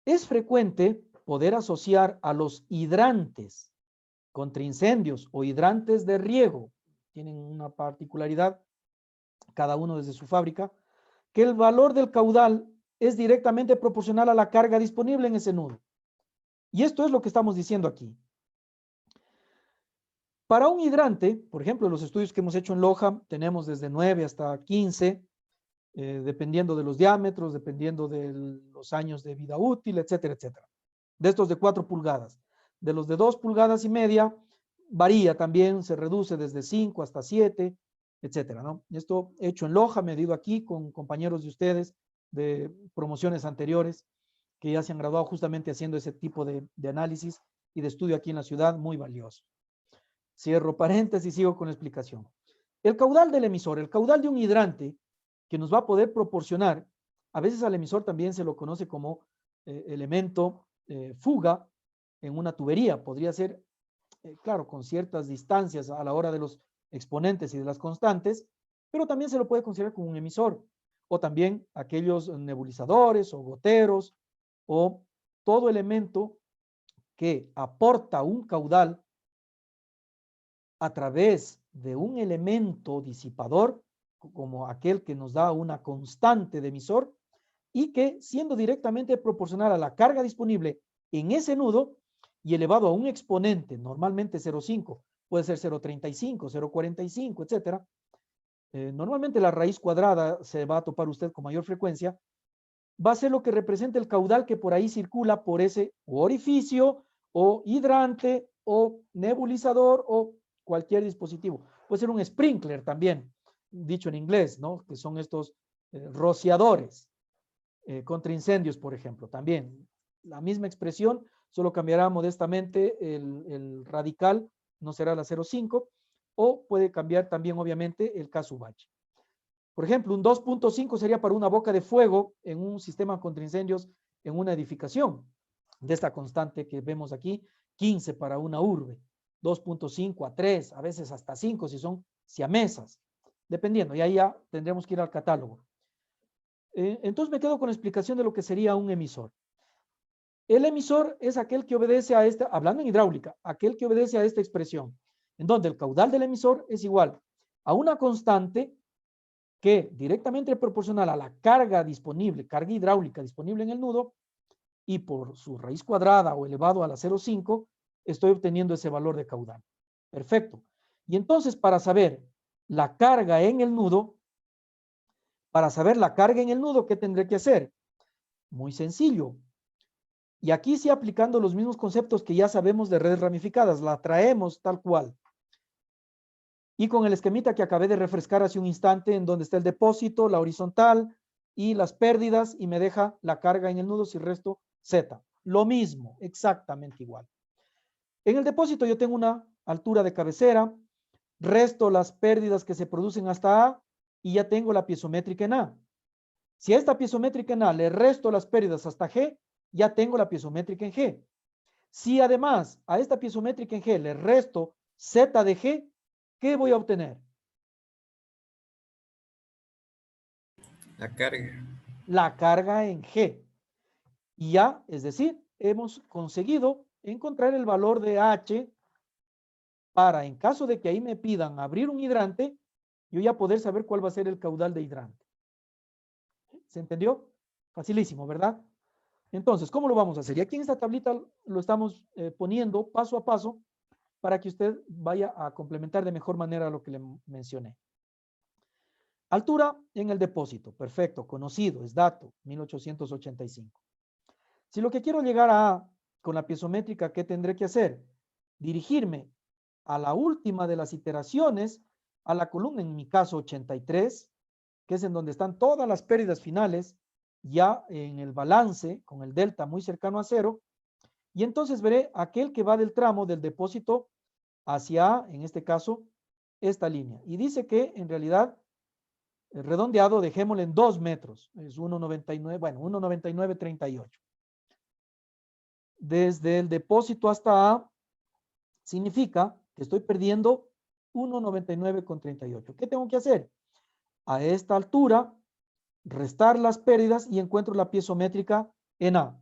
Es frecuente poder asociar a los hidrantes contra incendios o hidrantes de riego, tienen una particularidad cada uno desde su fábrica, que el valor del caudal es directamente proporcional a la carga disponible en ese nudo. Y esto es lo que estamos diciendo aquí. Para un hidrante, por ejemplo, los estudios que hemos hecho en Loja, tenemos desde 9 hasta 15, dependiendo de los diámetros, dependiendo de los años de vida útil, etcétera, etcétera. De estos de 4 pulgadas. De los de 2 pulgadas y media, varía también, se reduce desde 5 hasta 7, etcétera, ¿no? Esto hecho en Loja, medido aquí con compañeros de ustedes de promociones anteriores que ya se han graduado justamente haciendo ese tipo de análisis y de estudio aquí en la ciudad, muy valioso. Cierro paréntesis y sigo con la explicación. El caudal del emisor, el caudal de un hidrante que nos va a poder proporcionar, a veces al emisor también se lo conoce como elemento fuga en una tubería, podría ser, claro, con ciertas distancias a la hora de los exponentes y de las constantes, pero también se lo puede considerar como un emisor, o también aquellos nebulizadores o goteros, o todo elemento que aporta un caudal a través de un elemento disipador, como aquel que nos da una constante de emisor, y que siendo directamente proporcional a la carga disponible en ese nudo y elevado a un exponente, normalmente 0,5, puede ser 0,35, 0,45, etcétera. Normalmente la raíz cuadrada se va a topar usted con mayor frecuencia, va a ser lo que representa el caudal que por ahí circula por ese orificio o hidrante o nebulizador o cualquier dispositivo. Puede ser un sprinkler también, dicho en inglés, ¿no? Que son estos rociadores contra incendios, por ejemplo. También la misma expresión, solo cambiará modestamente el radical, no será la 0,5, o puede cambiar también, obviamente, el caso Bache. Por ejemplo, un 2.5 sería para una boca de fuego en un sistema contra incendios en una edificación. De esta constante que vemos aquí, 15 para una urbe, 2.5 a 3, a veces hasta 5 si son siamesas, dependiendo, y ahí ya tendremos que ir al catálogo. Entonces me quedo con la explicación de lo que sería un emisor. El emisor es aquel que obedece a esta, hablando en hidráulica, aquel que obedece a esta expresión, en donde el caudal del emisor es igual a una constante que directamente proporcional a la carga disponible, carga hidráulica disponible en el nudo, y por su raíz cuadrada o elevado a la 0,5, estoy obteniendo ese valor de caudal. Perfecto. Y entonces, para saber la carga en el nudo, ¿qué tendré que hacer? Muy sencillo. Y aquí sí aplicando los mismos conceptos que ya sabemos de redes ramificadas, la traemos tal cual. Y con el esquemita que acabé de refrescar hace un instante, en donde está el depósito, la horizontal y las pérdidas, y me deja la carga en el nudo si resto Z. Lo mismo, exactamente igual. En el depósito yo tengo una altura de cabecera, resto las pérdidas que se producen hasta A y ya tengo la piezométrica en A. Si a esta piezométrica en A le resto las pérdidas hasta G, ya tengo la piezométrica en G. Si además a esta piezométrica en G le resto Z de G, ¿qué voy a obtener? La carga. La carga en G. Y ya, es decir, hemos conseguido encontrar el valor de H para, en caso de que ahí me pidan abrir un hidrante, yo ya poder saber cuál va a ser el caudal de hidrante. ¿Se entendió? Facilísimo, ¿verdad? Entonces, ¿cómo lo vamos a hacer? Y aquí en esta tablita lo estamos poniendo paso a paso para que usted vaya a complementar de mejor manera lo que le mencioné. Altura en el depósito, perfecto, conocido, es dato, 1885. Si lo que quiero llegar a A con la piezométrica, ¿qué tendré que hacer? Dirigirme a la última de las iteraciones, a la columna, en mi caso 83, que es en donde están todas las pérdidas finales, ya en el balance, con el delta muy cercano a 0, y entonces veré aquel que va del tramo del depósito hacia A, en este caso, esta línea. Y dice que en realidad, el redondeado, dejémosle en 2 metros, es 1,99, bueno, 1,9938. Desde el depósito hasta A, significa que estoy perdiendo 1,9938. ¿Qué tengo que hacer? A esta altura, restar las pérdidas y encuentro la piezométrica en A.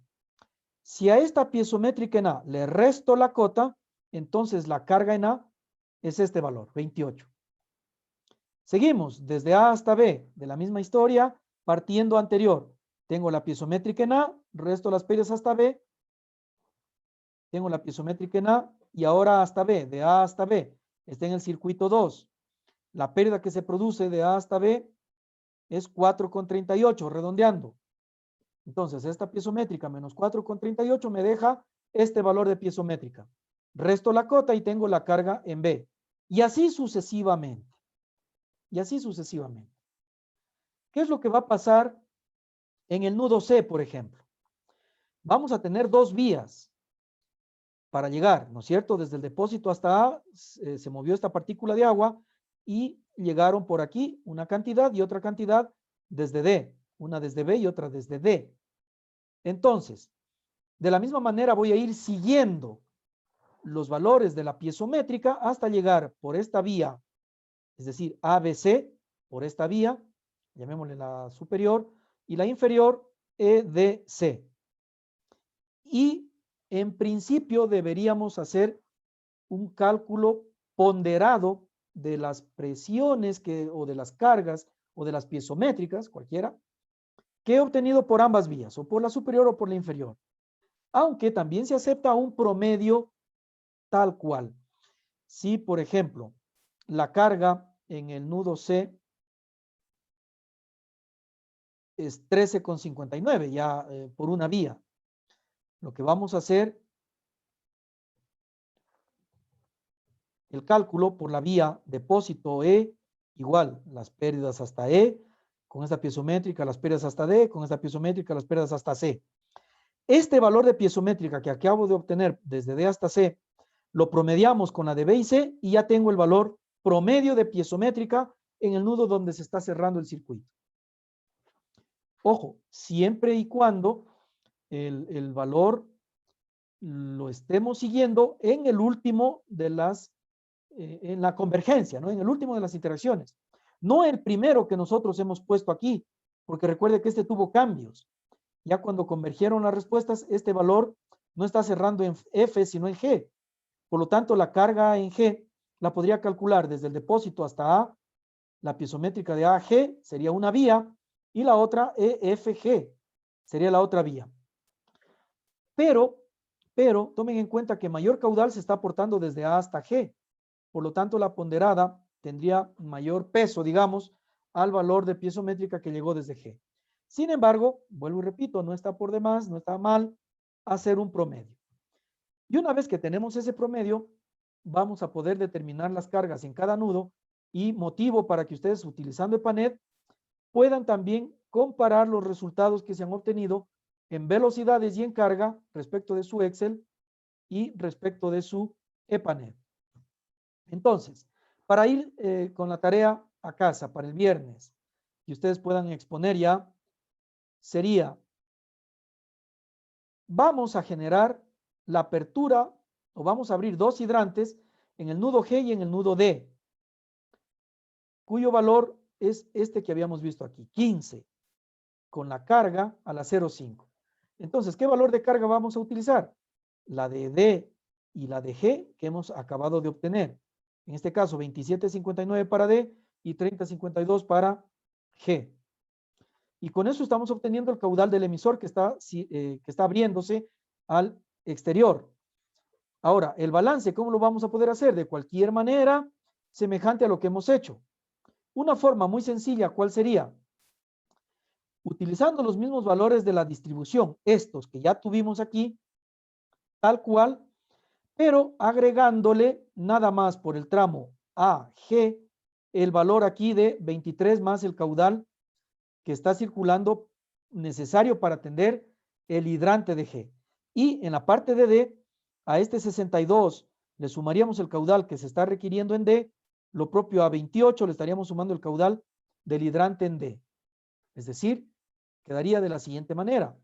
Si a esta piezométrica en A le resto la cota, entonces la carga en A es este valor, 28. Seguimos desde A hasta B, de la misma historia, partiendo anterior. Tengo la piezométrica en A, resto las pérdidas hasta B. Tengo la piezométrica en A y ahora hasta B, de A hasta B, está en el circuito 2. La pérdida que se produce de A hasta B es 4,38, redondeando. Entonces, esta piezométrica menos 4,38 me deja este valor de piezométrica. Resto la cota y tengo la carga en B. Y así sucesivamente. Y así sucesivamente. ¿Qué es lo que va a pasar en el nudo C, por ejemplo? Vamos a tener dos vías para llegar, ¿no es cierto? Desde el depósito hasta A se movió esta partícula de agua y llegaron por aquí una cantidad y otra cantidad desde D, una desde B y otra desde D. Entonces, de la misma manera voy a ir siguiendo los valores de la piezométrica hasta llegar por esta vía, es decir, ABC, por esta vía, llamémosle la superior, y la inferior, EDC. Y en principio deberíamos hacer un cálculo ponderado de las presiones o de las cargas o de las piezométricas, cualquiera, que he obtenido por ambas vías, o por la superior o por la inferior. Aunque también se acepta un promedio tal cual. Si, por ejemplo, la carga en el nudo C es 13,59 ya por una vía, lo que vamos a hacer, el cálculo por la vía depósito E, igual, las pérdidas hasta E, con esta piezométrica, las pérdidas hasta D, con esta piezométrica, las pérdidas hasta C. Este valor de piezométrica que acabo de obtener desde D hasta C, lo promediamos con la de B y C y ya tengo el valor promedio de piezométrica en el nudo donde se está cerrando el circuito. Ojo, siempre y cuando el valor lo estemos siguiendo en el último de las, en la convergencia, ¿no? En el último de las interacciones. No el primero que nosotros hemos puesto aquí, porque recuerde que este tuvo cambios. Ya cuando convergieron las respuestas, este valor no está cerrando en F, sino en G. Por lo tanto, la carga en G la podría calcular desde el depósito hasta A. La piezométrica de AG sería una vía y la otra EFG sería la otra vía. Pero tomen en cuenta que mayor caudal se está aportando desde A hasta G. Por lo tanto, la ponderada tendría mayor peso, digamos, al valor de piezométrica que llegó desde G. Sin embargo, vuelvo y repito, no está por demás, no está mal hacer un promedio. Y una vez que tenemos ese promedio, vamos a poder determinar las cargas en cada nudo y motivo para que ustedes, utilizando EPANET, puedan también comparar los resultados que se han obtenido en velocidades y en carga respecto de su Excel y respecto de su EPANET. Entonces, para ir con la tarea a casa para el viernes y ustedes puedan exponer ya, sería, vamos a generar la apertura o vamos a abrir dos hidrantes en el nudo G y en el nudo D, cuyo valor es este que habíamos visto aquí, 15, con la carga a la 0,5. Entonces, ¿qué valor de carga vamos a utilizar? La de D y la de G que hemos acabado de obtener. En este caso, 27,59 para D y 30,52 para G. Y con eso estamos obteniendo el caudal del emisor que está abriéndose al exterior. Ahora, el balance, ¿cómo lo vamos a poder hacer? De cualquier manera, semejante a lo que hemos hecho. Una forma muy sencilla, ¿cuál sería? Utilizando los mismos valores de la distribución, estos que ya tuvimos aquí, tal cual, pero agregándole nada más por el tramo A, G, el valor aquí de 23 más el caudal que está circulando necesario para atender el hidrante de G. Y en la parte de D, a este 62 le sumaríamos el caudal que se está requiriendo en D, lo propio a 28 le estaríamos sumando el caudal del hidrante en D. Es decir, quedaría de la siguiente manera.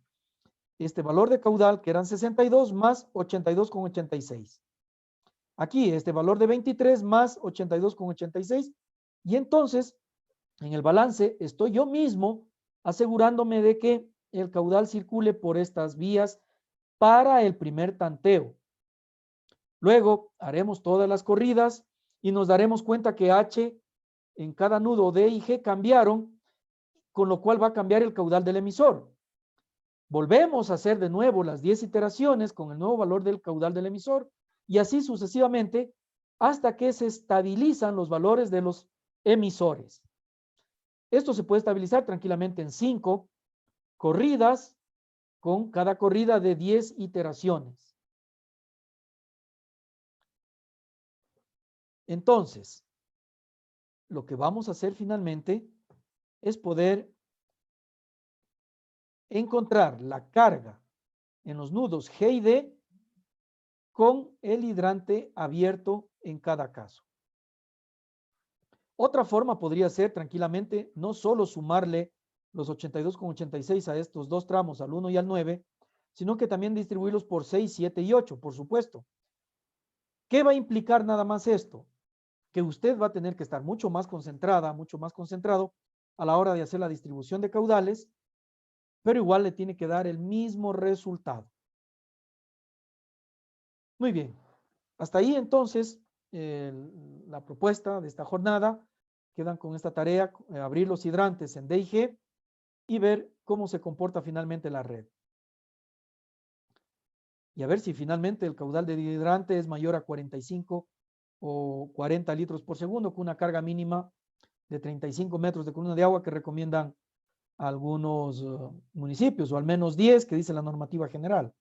Este valor de caudal, que eran 62 más 82,86. Aquí este valor de 23 más 82,86. Y entonces, en el balance, estoy yo mismo asegurándome de que el caudal circule por estas vías para el primer tanteo. Luego haremos todas las corridas y nos daremos cuenta que H en cada nudo D y G cambiaron, con lo cual va a cambiar el caudal del emisor. Volvemos a hacer de nuevo las 10 iteraciones con el nuevo valor del caudal del emisor y así sucesivamente hasta que se estabilizan los valores de los emisores. Esto se puede estabilizar tranquilamente en 5 corridas con cada corrida de 10 iteraciones. Entonces, lo que vamos a hacer finalmente es poder encontrar la carga en los nudos G y D con el hidrante abierto en cada caso. Otra forma podría ser tranquilamente no solo sumarle los 82,86 a estos dos tramos, al 1 y al 9, sino que también distribuirlos por 6, 7 y 8, por supuesto. ¿Qué va a implicar nada más esto? Que usted va a tener que estar mucho más concentrada, mucho más concentrado a la hora de hacer la distribución de caudales, pero igual le tiene que dar el mismo resultado. Muy bien. Hasta ahí entonces la propuesta de esta jornada. Quedan con esta tarea, abrir los hidrantes en D y G y ver cómo se comporta finalmente la red. Y a ver si finalmente el caudal de hidrante es mayor a 45 o 40 litros por segundo con una carga mínima de 35 metros de columna de agua que recomiendan algunos municipios, o al menos 10 que dice la normativa general.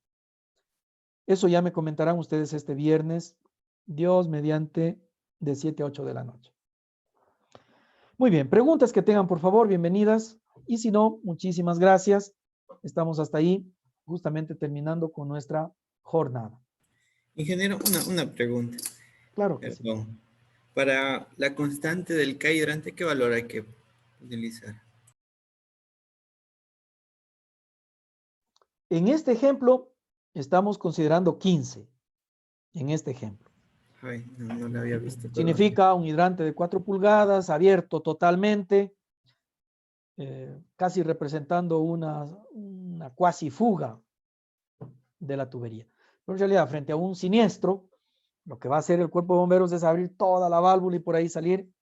Eso ya me comentarán ustedes este viernes, Dios mediante, de 7 a 8 de la noche. Muy bien, preguntas que tengan por favor, bienvenidas, y si no, muchísimas gracias. Estamos hasta ahí, justamente terminando con nuestra jornada. Ingeniero, una pregunta. Claro que sí. Para la constante del K hidrante, ¿qué valor hay que utilizar? En este ejemplo, estamos considerando 15. En este ejemplo. Ay, no lo había visto. Significa un hidrante de 4 pulgadas, abierto totalmente, casi representando una una cuasi fuga de la tubería. Pero en realidad, frente a un siniestro, lo que va a hacer el cuerpo de bomberos es abrir toda la válvula y por ahí salir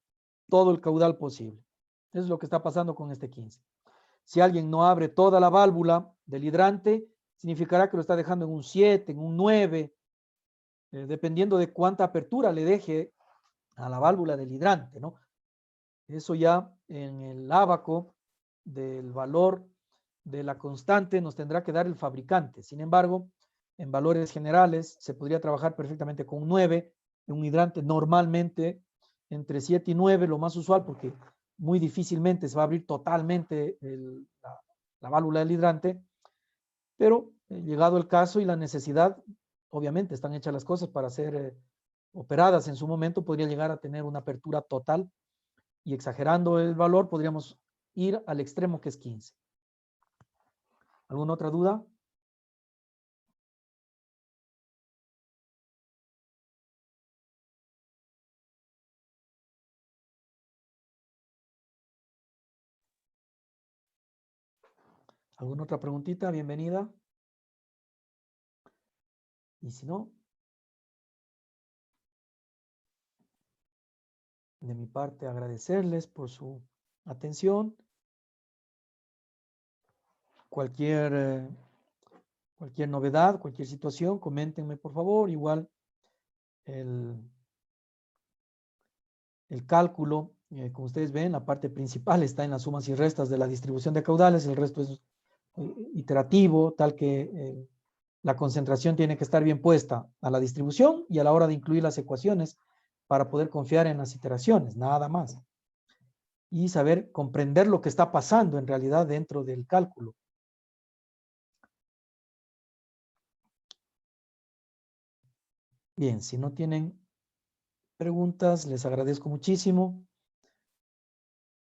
todo el caudal posible. Eso es lo que está pasando con este 15. Si alguien no abre toda la válvula del hidrante, significará que lo está dejando en un 7, en un 9, dependiendo de cuánta apertura le deje a la válvula del hidrante, ¿no? Eso ya en el ábaco del valor de la constante nos tendrá que dar el fabricante. Sin embargo, en valores generales se podría trabajar perfectamente con un 9, en un hidrante normalmente entre 7 y 9, lo más usual, porque muy difícilmente se va a abrir totalmente la válvula del hidrante, pero llegado el caso y la necesidad, obviamente están hechas las cosas para ser operadas en su momento, podría llegar a tener una apertura total y exagerando el valor podríamos ir al extremo que es 15. ¿Alguna otra duda? ¿Alguna otra preguntita? Bienvenida. Y si no, de mi parte agradecerles por su atención. Cualquier novedad, cualquier situación, coméntenme por favor. Igual el cálculo, como ustedes ven, la parte principal está en las sumas y restas de la distribución de caudales, el resto es iterativo, tal que la concentración tiene que estar bien puesta a la distribución y a la hora de incluir las ecuaciones para poder confiar en las iteraciones, nada más. Y saber comprender lo que está pasando en realidad dentro del cálculo. Bien, si no tienen preguntas, les agradezco muchísimo.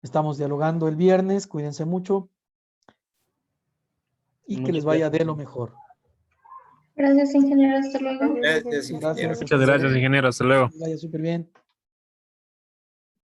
Estamos dialogando el viernes, cuídense mucho y que les vaya de lo mejor. Gracias, ingeniero. Hasta luego. Gracias, ingeniero. Gracias. Muchas gracias, ingeniero. Hasta luego. Que les vaya súper bien.